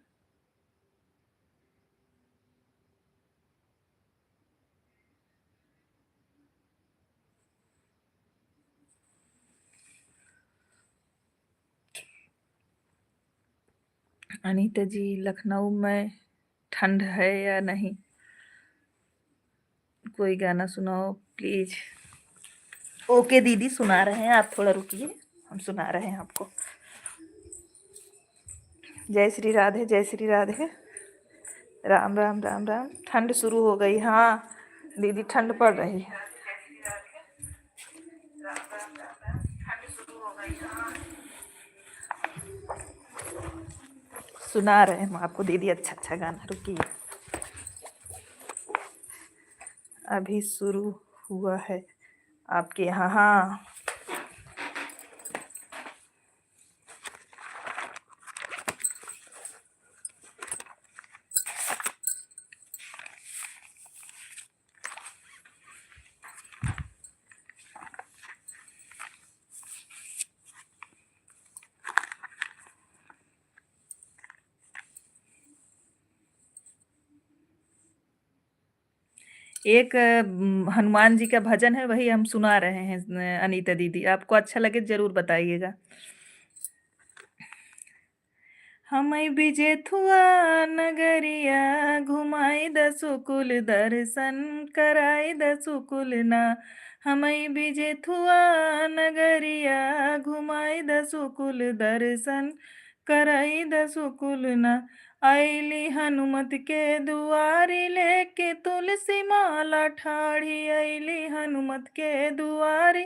अनीता जी, लखनऊ में ठंड है या नहीं? कोई गाना सुनाओ प्लीज। ओके दीदी, सुना रहे हैं, आप थोड़ा रुकिए, हम सुना रहे हैं आपको। जय श्री राधे, जय श्री राधे। राम राम राम राम। ठंड शुरू हो गई। हाँ दीदी, ठंड पड़ रही है। सुना रहे हैं हम आपको दीदी, अच्छा अच्छा गाना, रुकिए। अभी शुरू हुआ है आपके यहाँ। हाँ, एक हनुमान जी का भजन है, वही हम सुना रहे हैं। अनीता दीदी, आपको अच्छा लगे जरूर बताइएगा। हमई बिजेथुआ नगरिया, घुमाई दसुकुल दर्शन कराई दसुकुल ना। हमई बिजेथुआ नगरिया, घुमाई दसुकुल दर्शन कराई दसुकुल ना। आईली हनुमत के दुआरी, लेके तुलसी माला ठाड़ी। आईली हनुमत के दुआरी,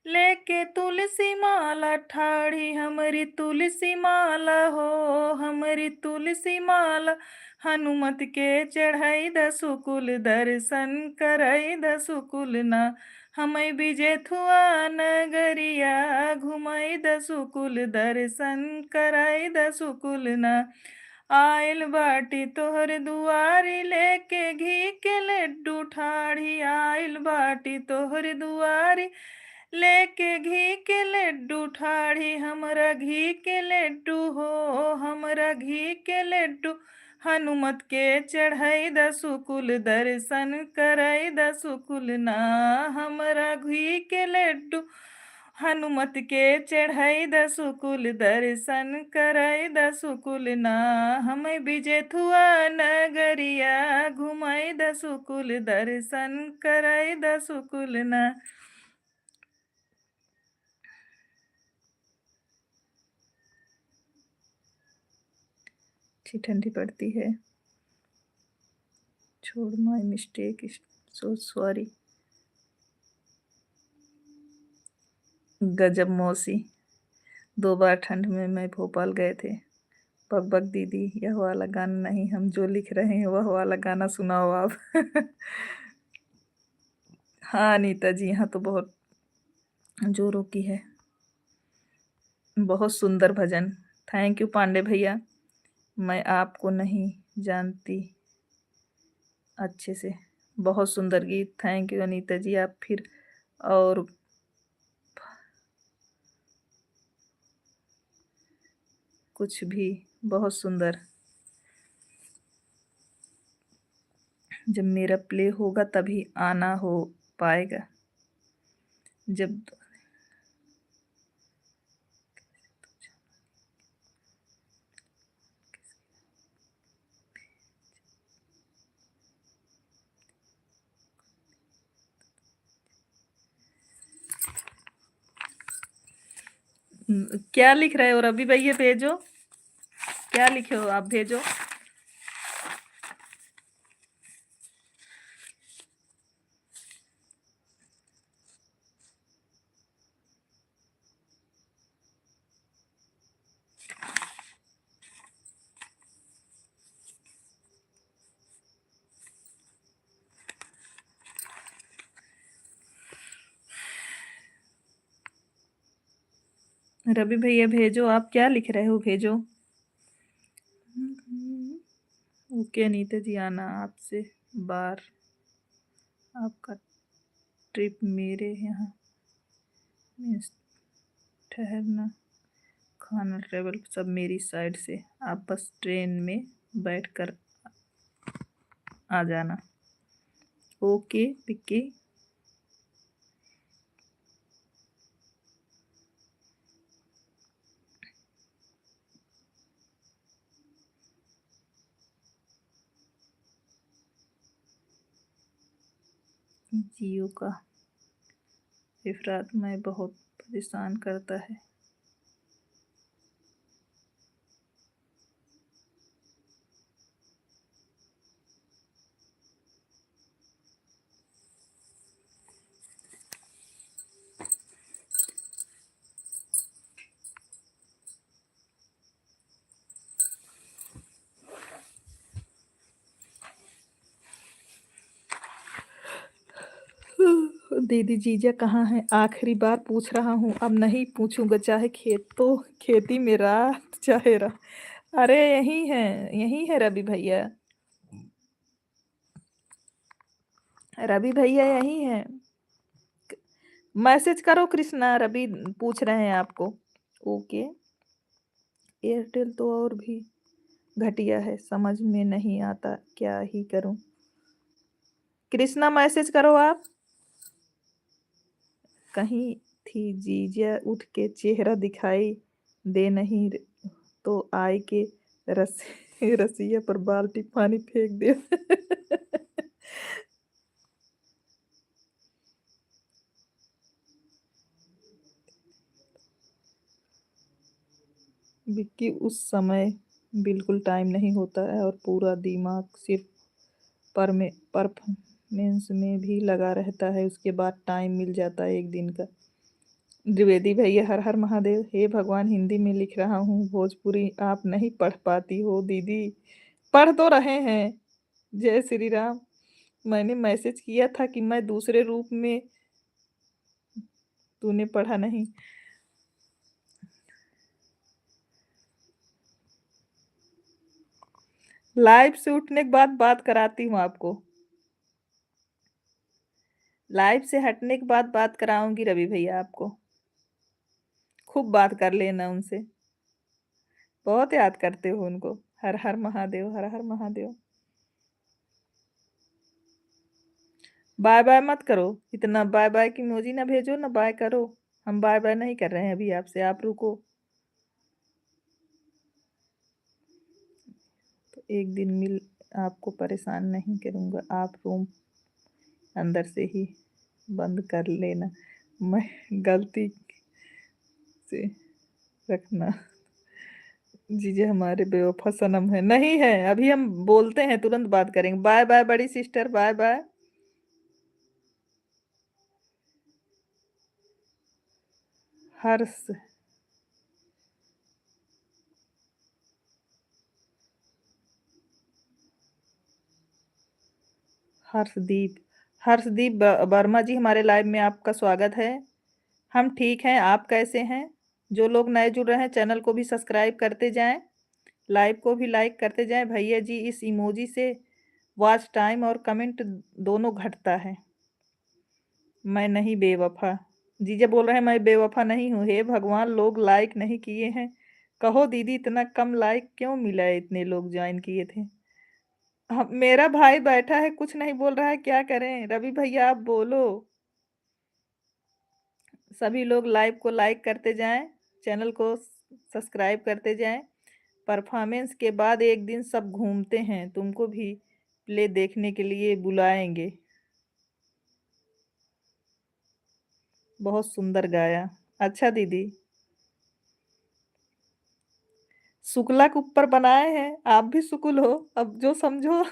लेके तुलसी माला ठाड़ी। हमारी तुलसी माला हो, हमारी तुलसी माला, हनुमत के चढ़ाई दसुकुल दर्शन कराई दसुकुल ना। हमें बिजेथुआ नगरिया, घुमाई दसुकुल दर्शन कराई दसुकुल ना। आयल बाटी तोहर दुआरी, लेके घी के लड्डू ठाड़ी। आयल बाटी तोहर दुआरी, लेके घी के लड्डू ठाड़ी। हमरा घी के लड्डू हो, हमरा घी के लड्डू, हनुमत के चढ़ाई दसुकुल दर्शन कराई दसुकुल ना। हमरा घी के लड्डू, हनुमत के चढ़ाई दसुकुल दर्शन कराई दसुकुल ना। हमें बिजेथुआ नगरिया, घुमाई दसुकुल दर्शन कराई दसुकुल ना। अच्छी ठंडी पड़ती है। छोड़, माई मिस्टेक, सो सॉरी। गजब मौसी, 2 बार ठंड में मैं भोपाल गए थे। बक-बक दीदी, यह वाला गाना नहीं, हम जो लिख रहे हैं वह वाला गाना सुनाओ आप। हाँ, अनीता जी, यहाँ तो बहुत जोरों की है। बहुत सुंदर भजन। थैंक यू पांडे भैया। मैं आपको नहीं जानती अच्छे से। बहुत सुंदर गीत। थैंक यू अनीता जी। आप फिर और कुछ भी बहुत सुंदर। जब मेरा प्ले होगा तभी आना हो पाएगा। जब क्या लिख रहे हो रवि भैया? भेजो, क्या लिखे हो आप? भेजो। रवि भैया भेजो, आप क्या लिख रहे हो? भेजो। ओके अनीता जी, आना आपसे बार। आपका ट्रिप मेरे यहाँ में ठहरना, खाना, ट्रेवल सब मेरी साइड से। आप बस ट्रेन में बैठ कर आ जाना। ओके विक्की। जियो का इफरात में बहुत परेशान करता है। दीदी जीजा कहाँ है? आखिरी बार पूछ रहा हूँ, अब नहीं पूछूंगा, चाहे खेती में रात चाहे अरे यही है, यही है रवि भैया। रवि भैया यही है। मैसेज करो कृष्णा, रवि पूछ रहे हैं आपको। ओके। एयरटेल तो और भी घटिया है, समझ में नहीं आता, क्या ही करूं। कृष्णा मैसेज करो आप। कहीं थी जीजा, उठ के चेहरा दिखाई दे नहीं तो आय के रस रसिया पर बाल्टी पानी फेंक दे। विक्की, उस समय बिल्कुल टाइम नहीं होता है और पूरा दिमाग सिर्फ परफॉर्मेंस में भी लगा रहता है। उसके बाद टाइम मिल जाता है एक दिन का। द्विवेदी भैया, हर हर महादेव। हे भगवान, हिंदी में लिख रहा हूँ, भोजपुरी आप नहीं पढ़ पाती हो दीदी? पढ़ तो रहे हैं। जय श्री राम। मैंने मैसेज किया था कि मैं दूसरे रूप में, तूने पढ़ा नहीं। लाइव से उठने के बाद बात कराती हूँ आपको। लाइव से हटने के बाद बात कराऊंगी रवि भैया आपको। खूब बात कर लेना उनसे। बहुत याद करते हो उनको। हर हर महादेव, हर हर महादेव। बाय बाय मत करो। इतना बाय बाय की इमोजी ना भेजो, ना बाय करो। हम बाय बाय नहीं कर रहे हैं अभी आपसे, आप रुको। तो एक दिन मिल आपको परेशान नहीं करूंगा, आप रूम अंदर से ही बंद कर लेना। मैं गलती से रखना। जीजे हमारे बेवफा सनम है। नहीं है, अभी हम बोलते हैं, तुरंत बात करेंगे। बाय बाय बड़ी सिस्टर, बाय बाय। हर्ष हर्षदीप हर्षदीप वर्मा जी, हमारे लाइव में आपका स्वागत है। हम ठीक हैं, आप कैसे हैं? जो लोग नए जुड़ रहे हैं चैनल को भी सब्सक्राइब करते जाएं, लाइव को भी लाइक करते जाएं। भैया जी, इस इमोजी से वॉच टाइम और कमेंट दोनों घटता है। मैं नहीं बेवफा। जीजा बोल रहे हैं मैं बेवफा नहीं हूँ। हे भगवान, लोग लाइक नहीं किए हैं। कहो दीदी, इतना कम लाइक क्यों मिला है? इतने लोग ज्वाइन किए थे। मेरा भाई बैठा है, कुछ नहीं बोल रहा है, क्या करें? रवि भैया आप बोलो। सभी लोग लाइव को लाइक करते जाएं, चैनल को सब्सक्राइब करते जाएं। परफॉर्मेंस के बाद एक दिन सब घूमते हैं, तुमको भी प्ले देखने के लिए बुलाएंगे। बहुत सुंदर गाया। अच्छा दीदी, शुक्ला के ऊपर बनाए हैं, आप भी शुक्ल हो, अब जो समझो।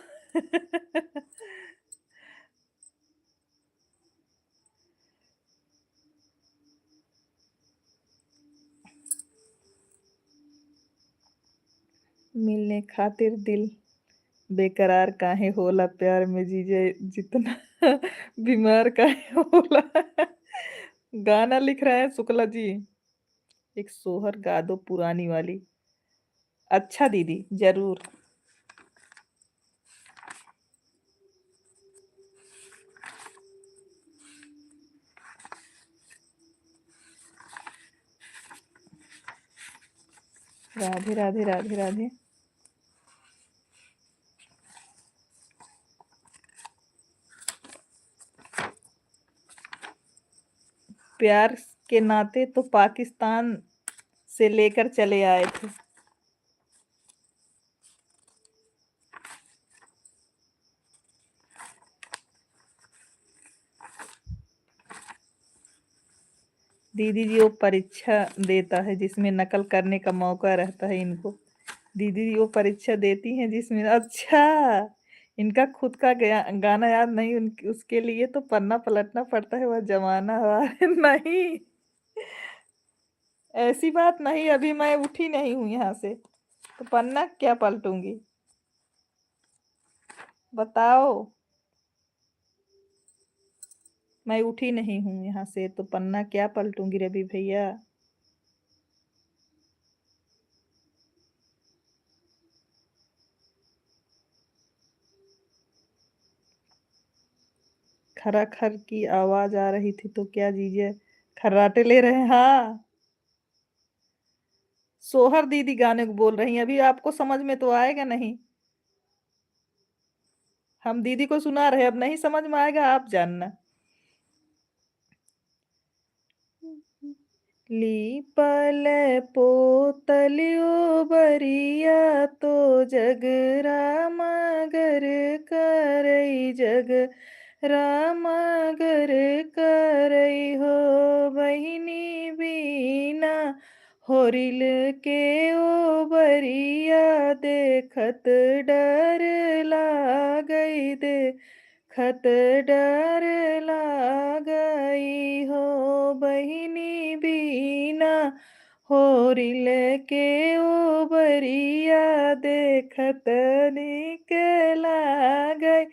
मिलने खातिर दिल बेकरार काहे होला, प्यार में जीजे जितना बीमार काहे होला। गाना लिख रहे हैं शुक्ला जी, एक सोहर गा दो पुरानी वाली। अच्छा दीदी, जरूर। राधे राधे राधे राधे। प्यार के नाते तो पाकिस्तान से लेकर चले आए थे। दीदी जी वो परीक्षा देता है जिसमें नकल करने का मौका रहता है इनको। दीदी जी वो परीक्षा देती हैं जिसमें, अच्छा, इनका खुद का गाना याद नहीं, उसके लिए तो पन्ना पलटना पड़ता है, वह जमाना हुआ। नहीं, ऐसी बात नहीं, अभी मैं उठी नहीं हूँ यहाँ से, तो पन्ना क्या पलटूंगी? बताओ। मैं उठी नहीं हूँ यहाँ से, तो पन्ना क्या पलटूंगी रवि भैया? खरा खर की आवाज आ रही थी, तो क्या जीजे खर्राटे ले रहे हैं? हाँ, सोहर दीदी गाने को बोल रही हैं, अभी आपको समझ में तो आएगा नहीं। हम दीदी को सुना रहे, अब नहीं समझ में आएगा, आप जानना। लीपल पोतलियो बरिया, तो जग रामगर करई, जग रामगर करई हो। बहिनी बीना होरिल के ओ बरिया, देखत डर लागई, देखत डर लागई हो। बहिनी बीना होरिल के ओ बरिया, देखत निक लागई,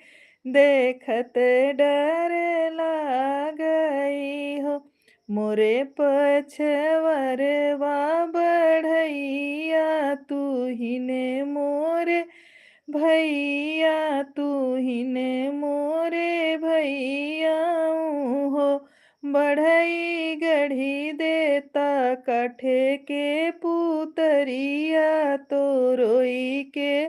देखत डर लागई हो। मोरे पछवरवा बढ़ैया, तू ही ने मोरे भैया, तू ही ने मोरे भैया हो। बढ़ई गढ़ी देता काठे के पुतरिया, तो रोई के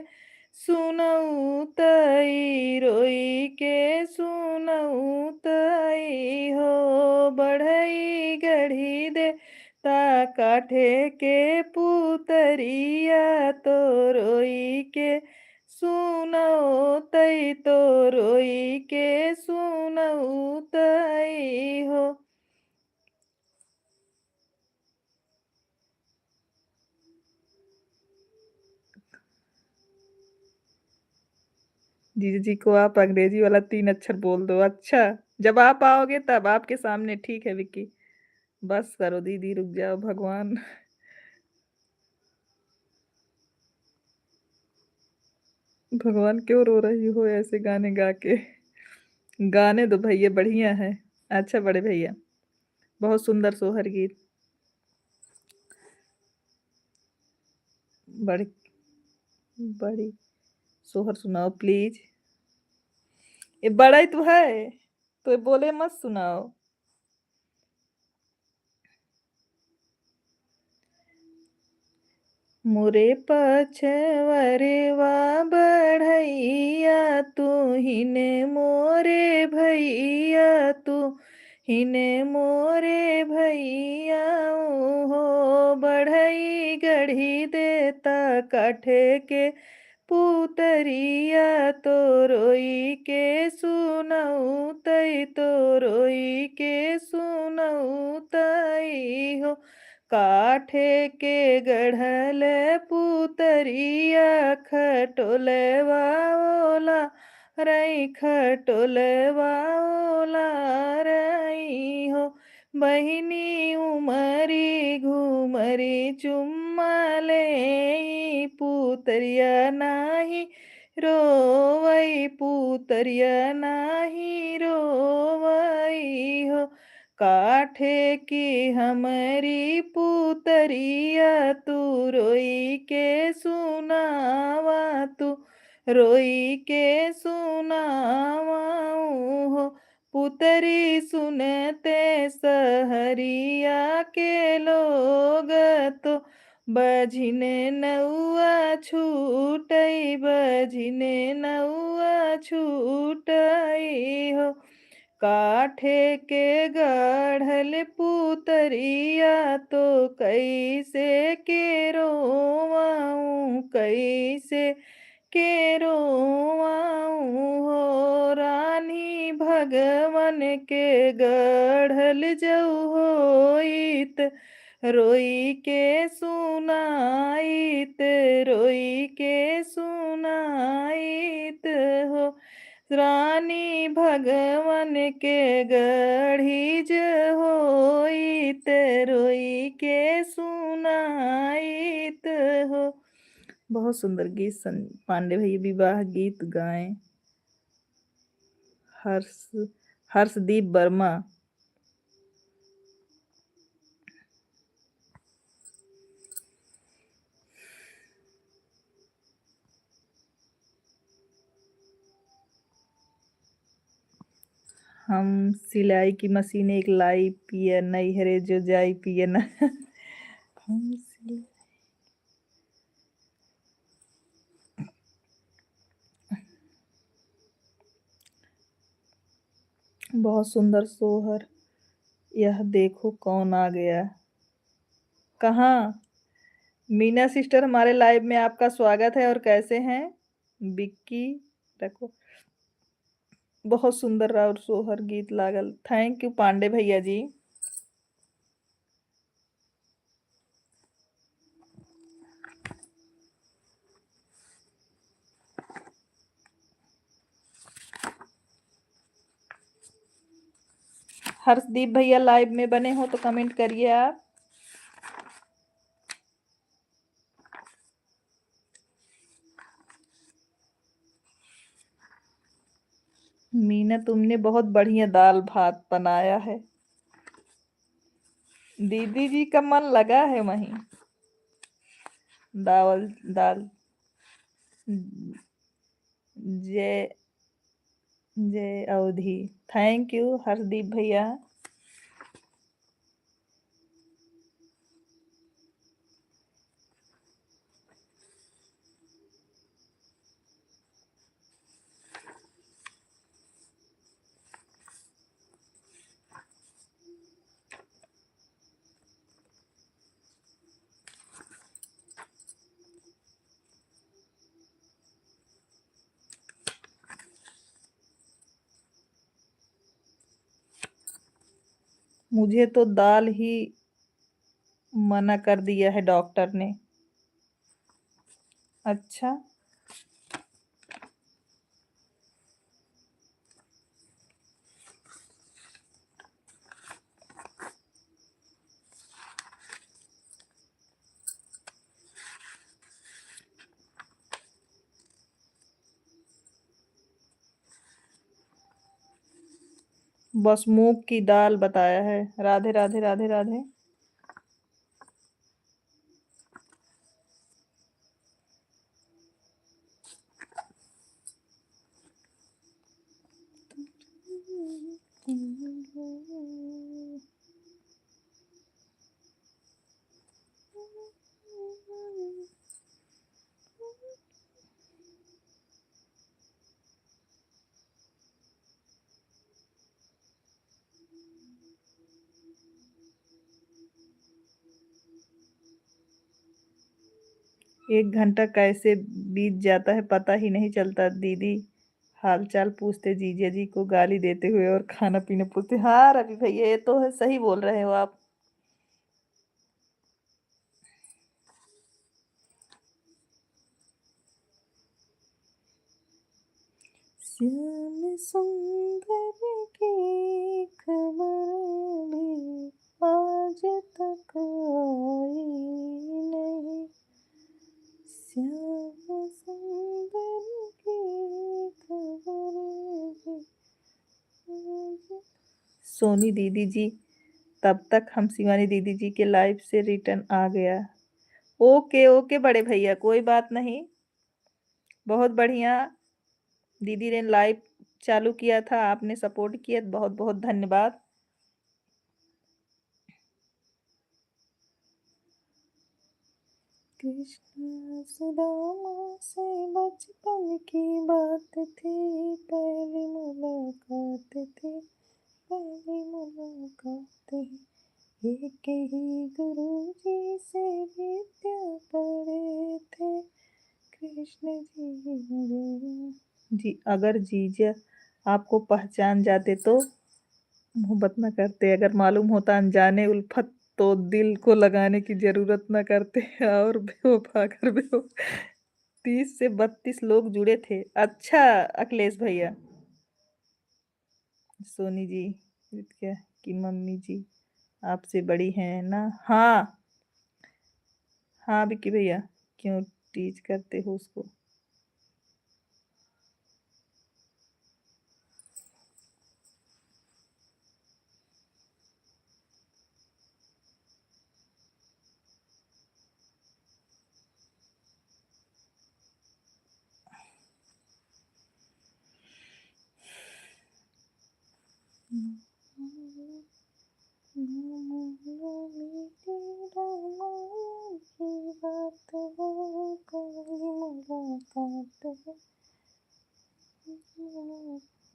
सुनऊ तई, रोई के सुनऊ तई हो। बढ़ई गढ़ी दे ता काठे के पुतरिया, तो रोई के सुनऊ तई, तो रोई के सुनऊ तई हो। जीजी जी को आप अंग्रेजी वाला 3 अक्षर बोल दो। अच्छा, जब आप आओगे तब आपके सामने, ठीक है विक्की, बस करो दीदी, रुक जाओ भगवान। भगवान क्यों रो रही हो ऐसे गाने गा के? गाने दो भैया, बढ़िया है। अच्छा बड़े भैया, बहुत सुंदर सोहर गीत। बड़ी बड़ी सोहर सुनाओ प्लीज। ये बड़ा ही तो है, तो ये बोले मत सुनाओ। मोरे पछवरवा बढ़ैया तू हिने मोरे भैया तू हिने मोरे भैया हो बढ़ई गढ़ी देता काठे के पुतरिया तो रोई के सुनऊ तई तो रोई के सुनऊ तई हो काठे के गढ़ल पुतरिया खटोलवा ओला रई खटोलवा ओला रई हो बहिनी उमरी घुमरी चुम्मा ले पुतरिया नाही रोवई पुतरिया नाही रोवई हो काठे की हमारी पुतरिया तू रोई के सुनावा तू रोई के सुनावा हो पुतरी सुनते सहरिया के लोग तो बझिने नौआ छूटई बझिने नौआ छूटई हो काठे के गढ़ल पुतरिया तो कैसे के रोवाऊं कैसे के रोवाऊं हो रानी भगवन के गढ़ल जऊ होइत रोई के सुनाइत रोई के सुनाइत हो रानी भगवन के गढ़ी होइत रोई के सुनाइत हो। बहुत सुंदर गीत पांडे भैया विवाह गीत गाएं। हर्षदीप वर्मा। हम सिलाई की मशीन एक लाई पिया नहीं हरे जो जाई पिया न। हम बहुत सुंदर सोहर। यह देखो कौन आ गया। कहाँ? मीना सिस्टर, हमारे लाइव में आपका स्वागत है। और कैसे हैं बिक्की? देखो बहुत सुंदर और सोहर गीत लागल। थैंक यू पांडे भैया जी। हर्षदीप भैया लाइव में बने हो तो कमेंट करिए आप। मीना, तुमने बहुत बढ़िया दाल भात बनाया है। दीदी जी का मन लगा है वहीं। दाल दाल जय जय अवधि। थैंक यू हर्षदीप भैया। मुझे तो दाल ही मना कर दिया है डॉक्टर ने। अच्छा, बस मूंग की दाल बताया है। राधे राधे राधे राधे। एक घंटा कैसे बीत जाता है पता ही नहीं चलता। दीदी हालचाल पूछते, जीजा जी को गाली देते हुए और खाना पीना पूछते। हाँ रवि भैया, ये तो है, सही बोल रहे हो आप। श्याम सुंदर की खबर भी आज तक आई नहीं। श्याम सुंदर की खबर भी सोनी दीदी जी। तब तक हम शिवानी दीदी जी के लाइव से रिटर्न आ गया। ओके ओके बड़े भैया, कोई बात नहीं। बहुत बढ़िया। दीदी ने लाइव चालू किया था, आपने सपोर्ट किया, बहुत बहुत धन्यवाद। कृष्ण सुदामा से बचपन की बात थी, पहली मुलाकात थी, पहली मुलाकात थी। एक ही गुरु जी से विद्या पढ़े थे, कृष्ण जी जी। अगर जीजा आपको पहचान जाते तो मोहब्बत न करते, अगर मालूम होता अनजाने उल्फत तो दिल को लगाने की जरूरत न करते। और बेवफा कर बेवफा 30 से 32 लोग जुड़े थे। अच्छा अखिलेश भैया। सोनी जी क्या की मम्मी जी आपसे बड़ी हैं ना। हाँ हाँ विक्की भैया, क्यों टीच करते हो उसको।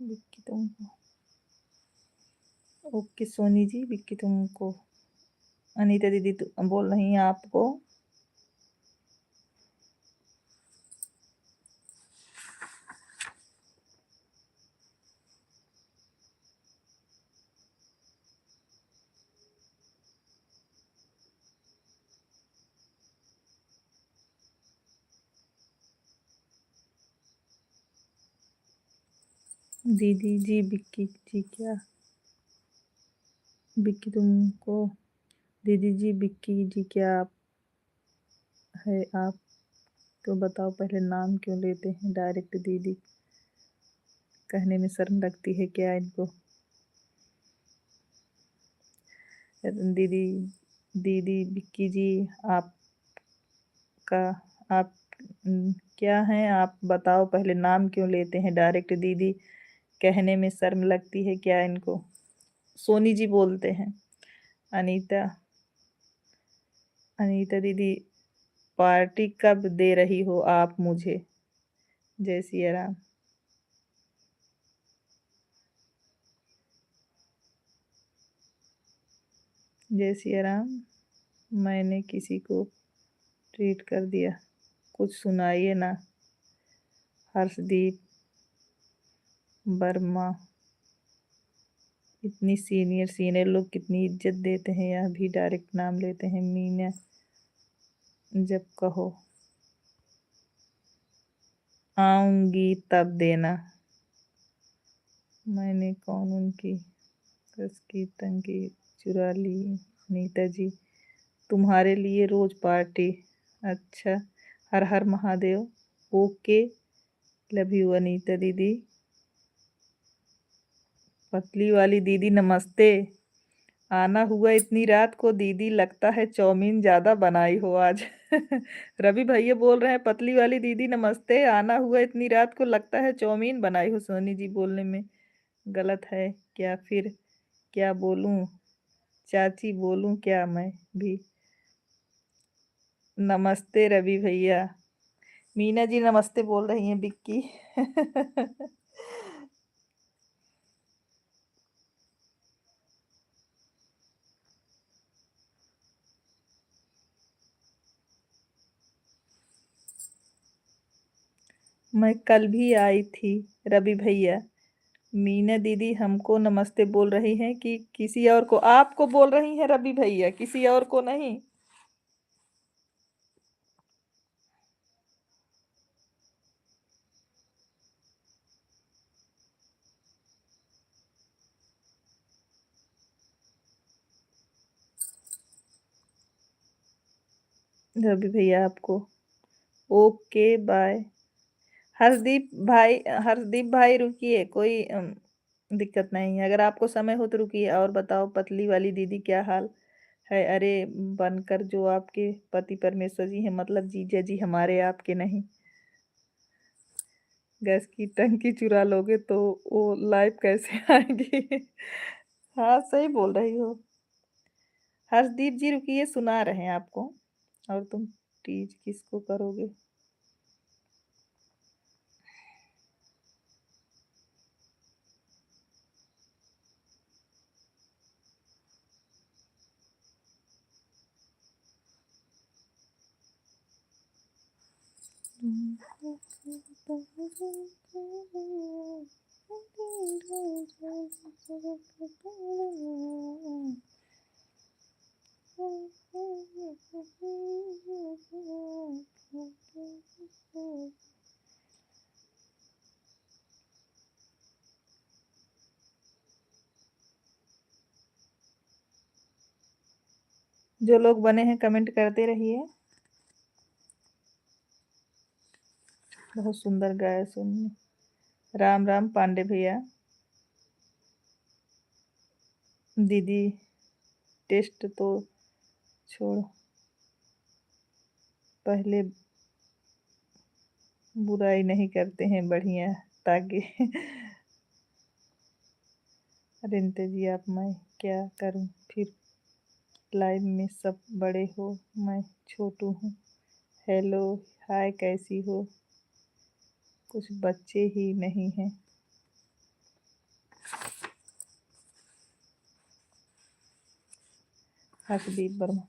विक्की तुमको ओके सोनी जी, विक्की तुमको अनीता दीदी बोल रही हैं आपको। दीदी जी विक्की जी क्या विक्की तुमको दीदी जी विक्की जी क्या आप है आप तो बताओ पहले नाम क्यों लेते हैं डायरेक्ट दीदी कहने में शर्म लगती है क्या इनको। दीदी दीदी विक्की जी आपका आप क्या हैं आप बताओ पहले नाम क्यों लेते हैं डायरेक्ट दीदी कहने में शर्म लगती है क्या इनको। सोनी जी बोलते हैं। अनीता अनीता दीदी पार्टी कब दे रही हो आप मुझे। जय सिया राम। जय सिया राम। मैंने किसी को ट्रीट कर दिया, कुछ सुनाइए ना। हर्षदीप वर्मा, इतनी सीनियर सीनियर लोग कितनी इज्जत देते हैं, यह भी डायरेक्ट नाम लेते हैं। मीना जब कहो आऊंगी तब देना। मैंने कौन उनकी कस की तंगी चुरा ली। अनीता जी तुम्हारे लिए रोज पार्टी। अच्छा हर हर Mahadev. Okay love you Anita दीदी। पतली वाली दीदी नमस्ते। आना हुआ इतनी रात को दीदी, लगता है चाउमीन ज्यादा बनाई हो आज। रवि भैया बोल रहे हैं पतली वाली दीदी नमस्ते, आना हुआ इतनी रात को, लगता है चाउमीन बनाई हो। सोनी जी बोलने में गलत है क्या फिर? क्या बोलूं चाची, बोलूं क्या मैं भी? नमस्ते रवि भैया। मीना जी नमस्ते बोल रही हैं बिक्की। मैं कल भी आई थी रवि भैया। मीना दीदी हमको नमस्ते बोल रही हैं कि किसी और को? आपको बोल रही हैं रवि भैया, किसी और को नहीं। रवि भैया आपको। Okay bye. हर्षदीप भाई, हर्षदीप भाई रुकिए, कोई दिक्कत नहीं है। अगर आपको समय हो तो रुकिए। और बताओ पतली वाली दीदी क्या हाल है? अरे बनकर जो आपके पति परमेश्वर जी हैं, मतलब जीजा जी हमारे, आपके नहीं। गैस की टंकी चुरा लोगे तो वो लाइव कैसे आएगी? हाँ सही बोल रही हो। हर्षदीप जी रुकिए, सुना रहे हैं आपको। और तुम टीज किसको करोगे? जो लोग बने हैं कमेंट करते रहिए। बहुत सुंदर गाया सुनने। राम राम पांडे भैया। दीदी टेस्ट तो छोड़, पहले बुराई नहीं करते हैं बढ़िया, ताकि रिंते जी आप, मैं क्या करूं फिर? लाइव में सब बड़े हो, मैं छोटू हूँ। हेलो हाय कैसी हो? कुछ बच्चे ही नहीं हैं। हर्षदीप वर्मा।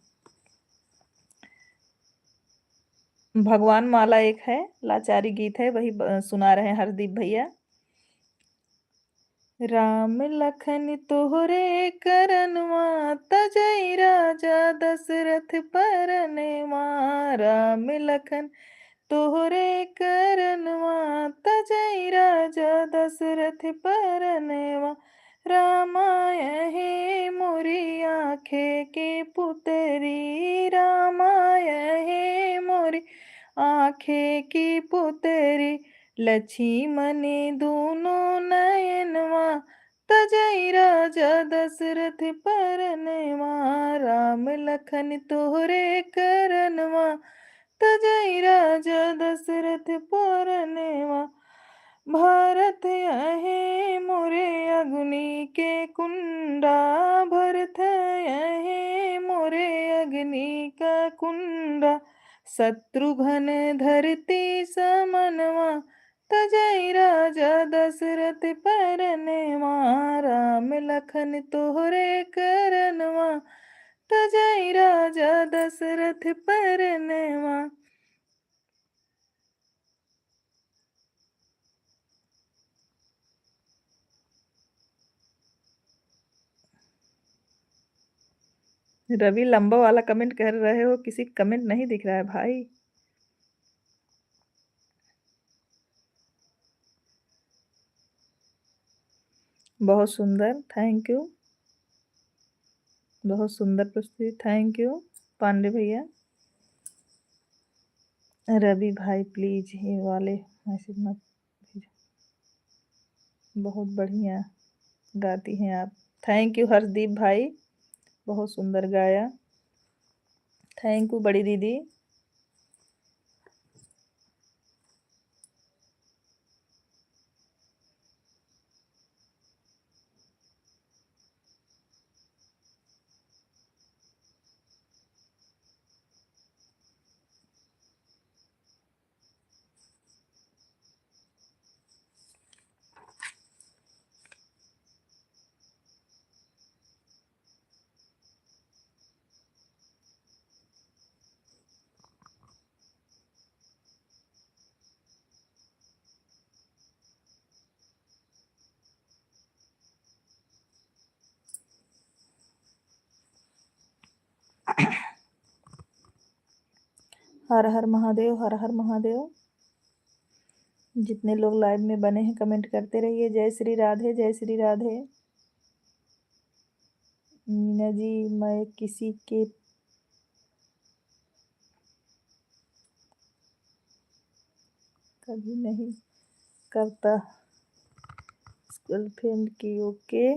भगवान माला एक है, लाचारी गीत है, वही सुना रहे हैं हरदीप भैया। राम लखन तोहरे करनवा, तजई राजा दशरथ परनवा। राम लखन तोहरे करनवा, तजई राजा दशरथ परनवा। रामाय हे मोरी आँखे के पुतरी, रामाय हे मोरी आँखे की पुतरी। लक्ष्मण दोनों नयनवा, तजई राजा दशरथ परनवा। राम लखन तोहरे करनवा, तजई राजा दशरथ परनवा। भारत अहे मोरे अग्नि के कुंडा, भरत अहे मोरे अग्नि का कुंडा। शत्रुघ्न धरती समनवा, तजई राजा दशरथ परनवा। राम लखन तोहरे करनवा, तजई राजा दशरथ परनवा। रवि लंबा वाला कमेंट कर रहे हो, किसी कमेंट नहीं दिख रहा है भाई। बहुत सुंदर, थैंक यू। बहुत सुंदर प्रस्तुति, थैंक यू पांडे भैया। रवि भाई प्लीज ये वाले मैसेज मत भेजो। बहुत बढ़िया। गाती हैं आप। थैंक यू हर्षदीप भाई, बहुत सुंदर गाया। थैंक यू बड़ी दीदी। हर हर महादेव, हर हर महादेव। जितने लोग लाइव में बने हैं कमेंट करते रहिए। जय श्री राधे, जय श्री राधे। मीना जी, मैं किसी के कभी नहीं करता गर्लफ्रेंड की। ओके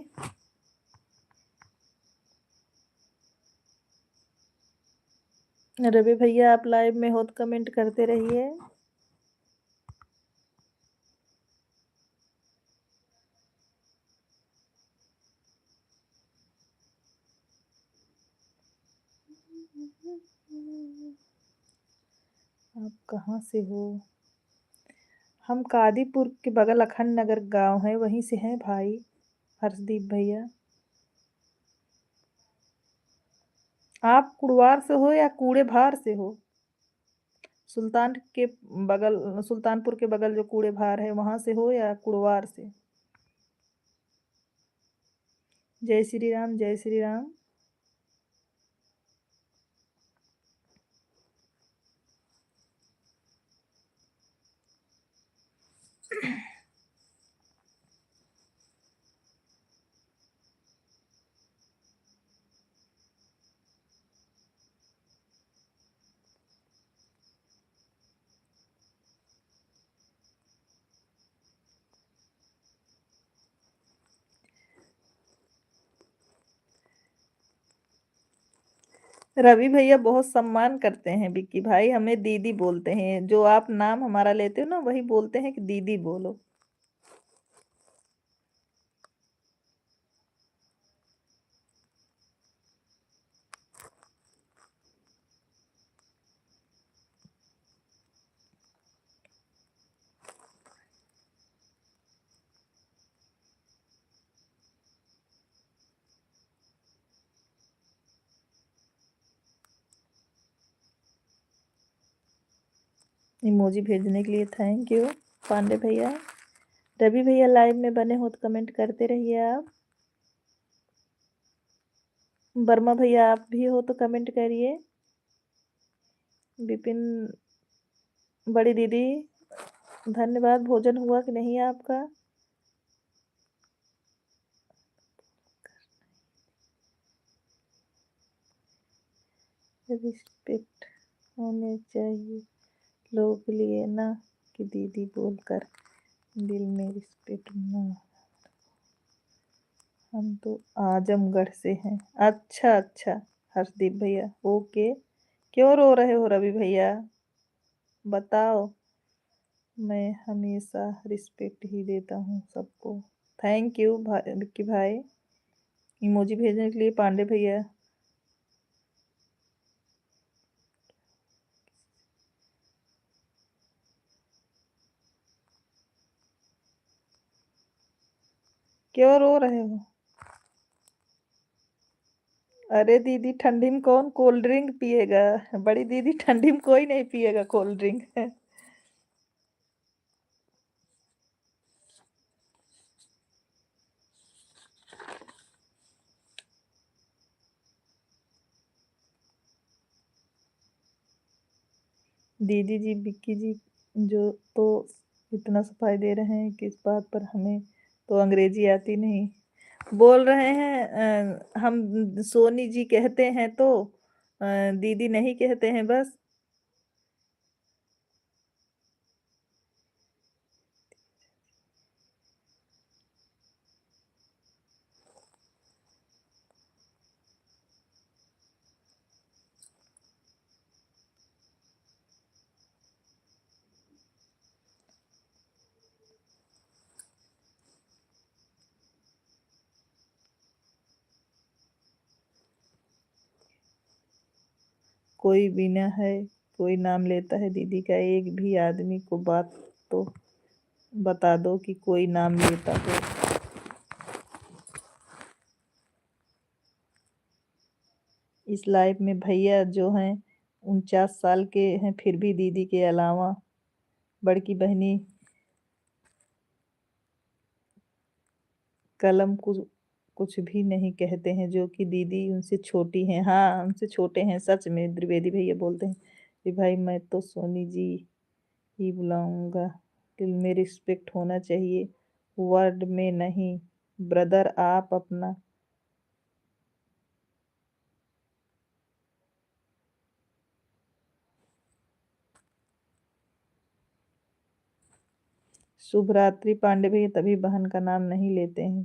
रवि भैया, आप लाइव में हो तो कमेंट करते रहिए। आप कहाँ से हो? हम कादीपुर के बगल अखंड नगर गांव है, वहीं से हैं भाई हर्षदीप भैया। आप कुड़वार से हो या कूड़े भार से हो? सुल्तानपुर के बगल जो कूड़े भार है वहां से हो या कुड़वार से? जय श्री राम, जय श्री राम। रवि भैया बहुत सम्मान करते हैं विक्की भाई, हमें दीदी बोलते हैं। जो आप नाम हमारा लेते हो ना, वही बोलते हैं कि दीदी बोलो। इमोजी भेजने के लिए थैंक यू पांडे भैया। रवि भैया लाइव में बने हो तो कमेंट करते रहिए आप। वर्मा भैया आप भी हो तो कमेंट करिए। विपिन, बड़ी दीदी धन्यवाद। भोजन हुआ कि नहीं आपका? रिस्पेक्ट होने चाहिए लोगों के लिए ना, कि दीदी बोलकर दिल में रिस्पेक्ट ना। हम तो आजमगढ़ से हैं। अच्छा अच्छा हर्षदीप भैया, ओके। क्यों रो रहे हो रवि भैया, बताओ। मैं हमेशा रिस्पेक्ट ही देता हूँ सबको। थैंक यू विक्की भाई, इमोजी भेजने के लिए पांडे भैया। क्यों रो रहे हो? अरे दीदी, ठंडी में कौन कोल्ड ड्रिंक पिएगा? बड़ी दीदी, ठंडी में कोई नहीं पिएगा कोल्ड ड्रिंक। दीदी जी, विक्की जी जो तो इतना सफाई दे रहे हैं कि इस बात पर हमें तो अंग्रेजी आती नहीं। बोल रहे हैं हम सोनी जी कहते हैं तो दीदी नहीं कहते हैं बस। कोई भी न है, कोई नाम लेता है दीदी का, एक भी आदमी को बात तो बता दो कि कोई नाम लेता हो। इस लाइफ में भैया जो हैं 49 साल के हैं, फिर भी दीदी के अलावा बड़की बहनी कलम कुछ भी नहीं कहते हैं, जो कि दीदी उनसे छोटी हैं। हाँ, उनसे छोटे हैं सच में। द्विवेदी भैया बोलते हैं कि भाई मैं तो सोनी जी ही बुलाऊंगा, दिल में रिस्पेक्ट होना चाहिए, वर्ड में नहीं। ब्रदर आप अपना शुभ रात्रि। पांडे भैया तभी बहन का नाम नहीं लेते हैं,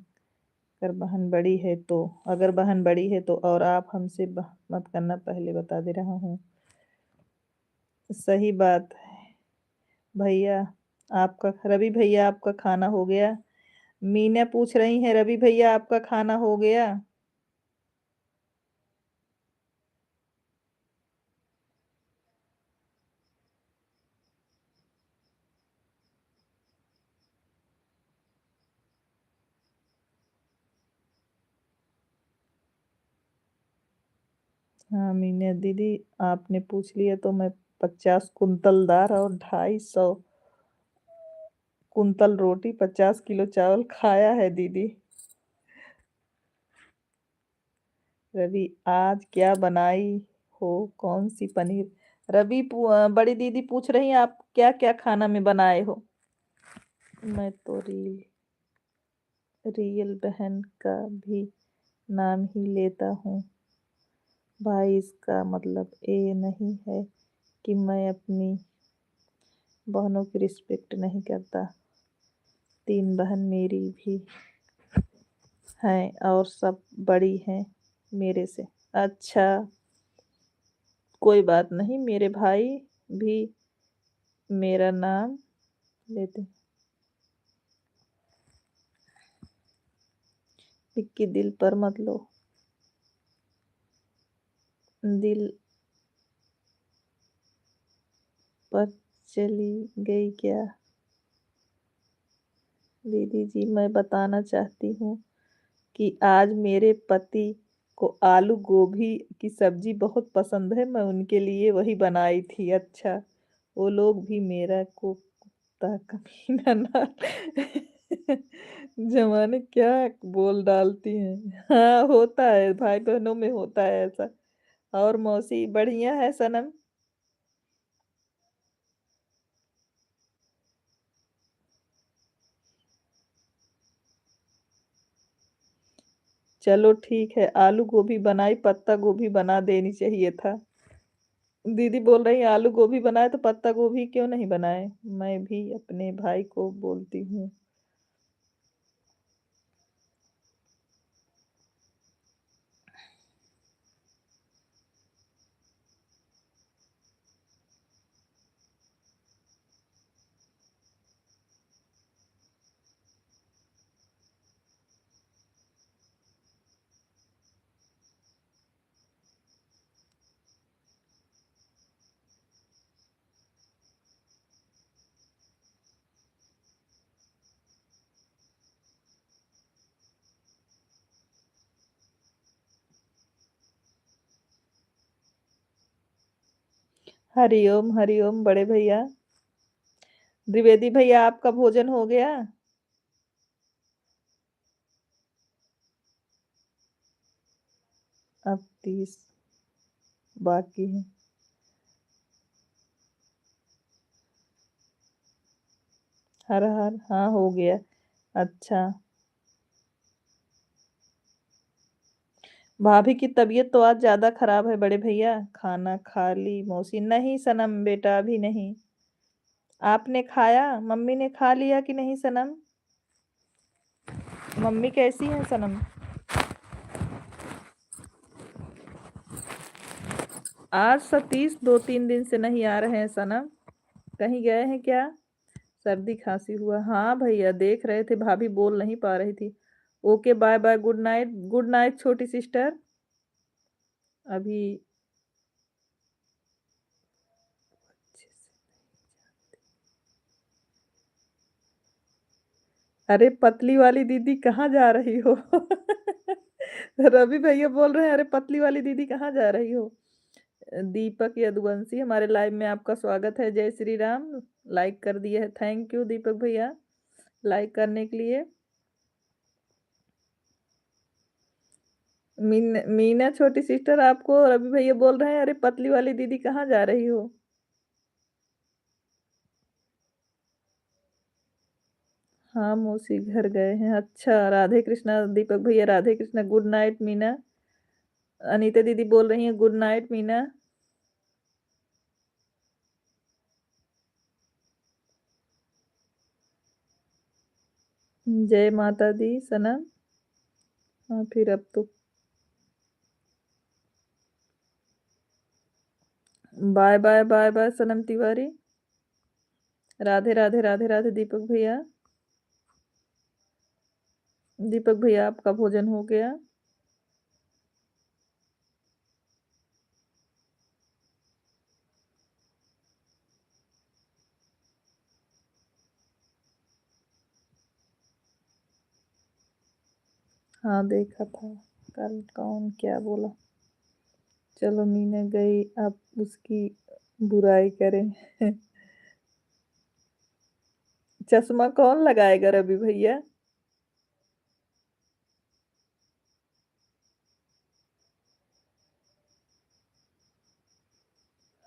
अगर बहन बड़ी है तो। अगर बहन बड़ी है तो, और आप हमसे मत करना, पहले बता दे रहा हूँ। सही बात है भैया। आपका रवि भैया आपका खाना हो गया? मीना पूछ रही है रवि भैया आपका खाना हो गया? हाँ मीना दीदी, आपने पूछ लिया तो मैं 50 कुंतल दाल और 250 कुंतल रोटी, 50 किलो चावल खाया है दीदी। रवि आज क्या बनाई हो, कौन सी पनीर? बड़ी दीदी पूछ रही हैं आप क्या क्या खाना में बनाए हो। मैं तो रियल बहन का भी नाम ही लेता हूँ भाई, इसका मतलब ये नहीं है कि मैं अपनी बहनों की रिस्पेक्ट नहीं करता। 3 बहन मेरी भी हैं और सब बड़ी हैं मेरे से। अच्छा, कोई बात नहीं, मेरे भाई भी मेरा नाम लेते। विक्की दिल पर मत लो, दिल पर चली गई क्या? दीदी जी मैं बताना चाहती हूँ कि आज मेरे पति को आलू गोभी की सब्जी बहुत पसंद है, मैं उनके लिए वही बनाई थी। अच्छा, वो लोग भी मेरा को कुत्ता कमीना ना जमाने क्या बोल डालती हैं। हाँ होता है, भाई बहनों में होता है ऐसा। और मौसी बढ़िया है सनम? चलो ठीक है, आलू गोभी बनाई, पत्ता गोभी बना देनी चाहिए था। दीदी बोल रही आलू गोभी बनाए तो पत्ता गोभी क्यों नहीं बनाए? मैं भी अपने भाई को बोलती हूँ। हरिओम हरिओम बड़े भैया। द्विवेदी भैया आपका भोजन हो गया? अब 30 बाकी है। हर हर हाँ हो गया। अच्छा, भाभी की तबीयत तो आज ज्यादा खराब है बड़े भैया। खाना खा ली मौसी? नहीं सनम बेटा अभी नहीं। आपने खाया? मम्मी ने खा लिया कि नहीं सनम? मम्मी कैसी है सनम? आज सतीश 2-3 दिन से नहीं आ रहे हैं सनम, कहीं गए हैं क्या? सर्दी खांसी हुआ? हाँ भैया देख रहे थे, भाभी बोल नहीं पा रही थी। Okay bye bye, good night. Good night छोटी सिस्टर। अभी अरे पतली वाली दीदी कहाँ जा रही हो? रवि भैया बोल रहे हैं, अरे पतली वाली दीदी कहाँ जा रही हो? दीपक यदुवंशी हमारे लाइव में आपका स्वागत है। जय श्री राम। लाइक कर दिए है, थैंक यू दीपक भैया लाइक करने के लिए। मीना छोटी सिस्टर, आपको रवि भैया बोल रहे हैं, अरे पतली वाली दीदी कहाँ जा रही हो? हाँ मौसी घर गए हैं। अच्छा, राधे कृष्णा दीपक भैया, राधे कृष्णा, गुड नाइट मीना। अनीता दीदी बोल रही हैं गुड नाइट मीना। जय माता दी सनम। हाँ फिर अब तो बाय बाय बाय बाय सनम तिवारी। राधे राधे राधे राधे दीपक भैया। दीपक भैया आपका भोजन हो गया? हाँ देखा था। कल कौन क्या बोला? चलो मीना गई, अब उसकी बुराई करें। चश्मा कौन लगाएगा रवि भैया?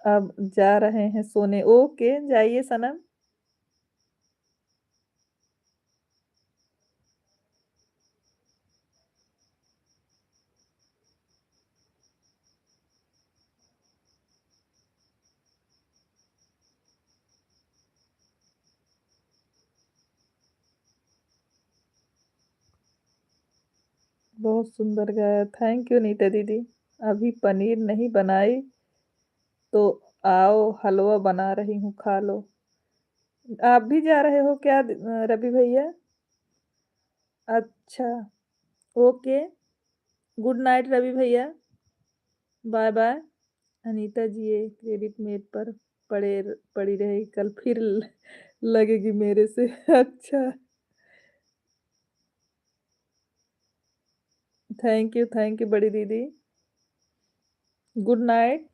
अब जा रहे हैं सोने। ओके जाइए सनम। बहुत सुंदर गाया, थैंक यू नीता दीदी। अभी पनीर नहीं बनाई तो आओ हलवा बना रही हूँ, खा लो। आप भी जा रहे हो क्या रवि भैया? अच्छा, ओके, गुड नाइट रवि भैया, बाय बाय। अनीता जी ये क्रेडिट मेट पर पड़ी रहेगी, कल फिर लगेगी मेरे से। अच्छा, थैंक यू बड़ी दीदी। Good night.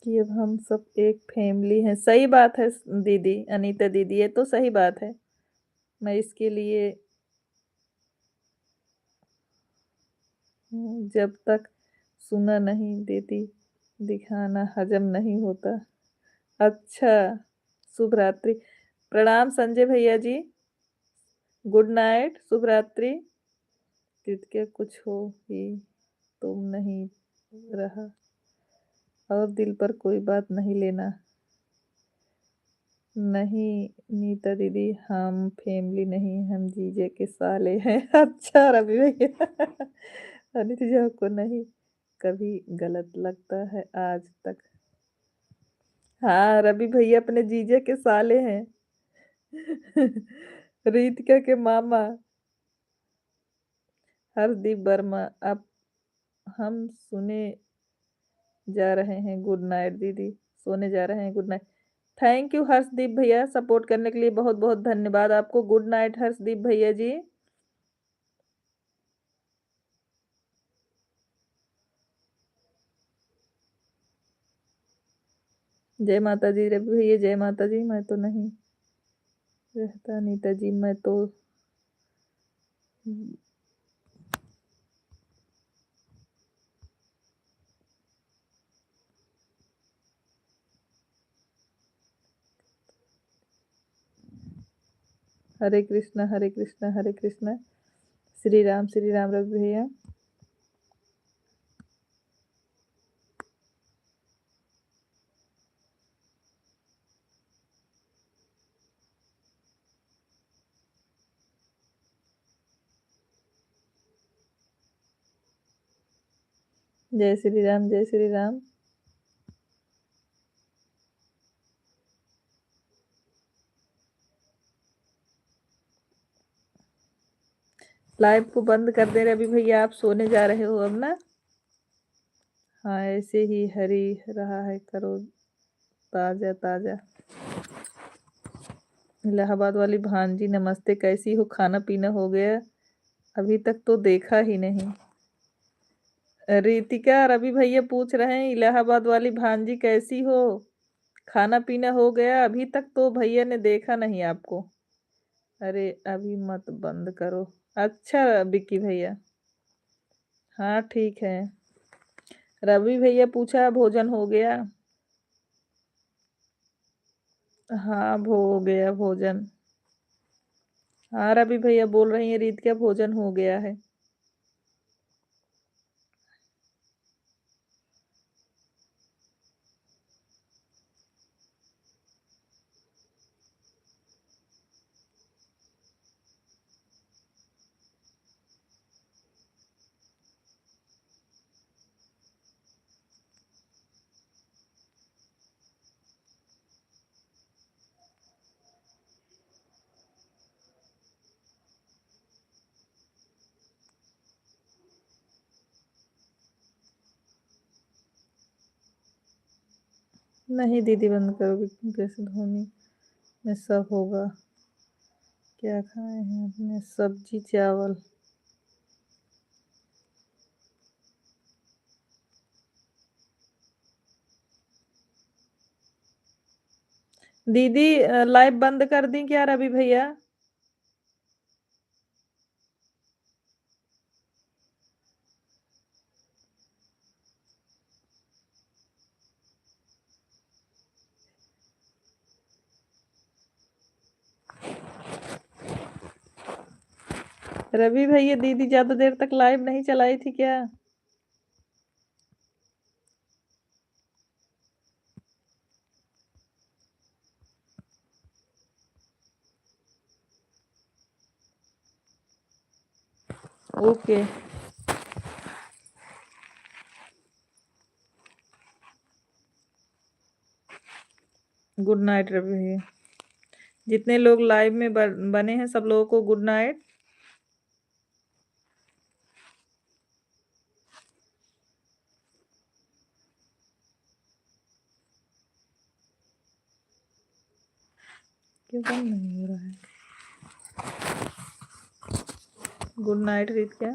कि अब हम सब एक फैमिली हैं, सही बात है दीदी, अनीता दीदी ये तो सही बात है। मैं इसके लिए जब तक सुना नहीं देती दिखाना हजम नहीं होता। अच्छा, शुभ रात्रि। प्रणाम संजय भैया जी। गुड नाइट, शुभ रात्रि। कृत्य कुछ हो ही तुम नहीं रहा, और दिल पर कोई बात नहीं लेना। नहीं नीता दीदी, हम फैमिली नहीं, हम जीजे के साले हैं। अच्छा रवि भैया। अनिता जी आपको नहीं कभी गलत लगता है आज तक? हाँ रवि भैया अपने जीजे के साले हैं। रीतिका के मामा। हरदीप वर्मा। अब हम सुने जा रहे हैं, गुड नाइट दीदी, सोने जा रहे हैं, good night. Thank you Harshdeep भैया, सपोर्ट करने के लिए बहुत बहुत धन्यवाद आपको। गुड नाइट हर्षदीप भैया जी। जय माता जी रवि भैया, जय माता जी। मैं तो नहीं रहता नीता जी, मैं तो हरे कृष्णा हरे कृष्णा हरे कृष्णा, श्री राम रवि भैया। जय श्री राम, जय श्री राम। लाइव को बंद कर दे रहे अभी भैया, आप सोने जा रहे हो अब ना? हाँ, ऐसे ही हरी रहा है करो ताजा ताजा। इलाहाबाद वाली भांजी नमस्ते, कैसी हो? खाना पीना हो गया? अभी तक तो देखा ही नहीं। रितिका और अभी भैया पूछ रहे हैं इलाहाबाद वाली भांजी कैसी हो, खाना पीना हो गया? अभी तक तो भैया ने देखा नहीं आपको। अरे अभी मत बंद करो। अच्छा बिक्की भैया, हाँ ठीक है। रवि भैया पूछा भोजन हो गया? हाँ हो गया भोजन। हाँ रवि भैया बोल रही है रीत का भोजन हो गया है। नहीं दीदी बंद करोगे? कैसे धोनी में सब होगा। क्या खाए हैं आपने? सब्जी चावल। दीदी लाइव बंद कर दी क्या रवि भैया? रवि भैया दीदी ज्यादा देर तक लाइव नहीं चलाई थी क्या? ओके। गुड नाइट रवि भैया। जितने लोग लाइव में बने हैं सब लोगों को गुड नाइट। क्यों बंद नहीं हो रहा है? गुड नाइट रीत क्या?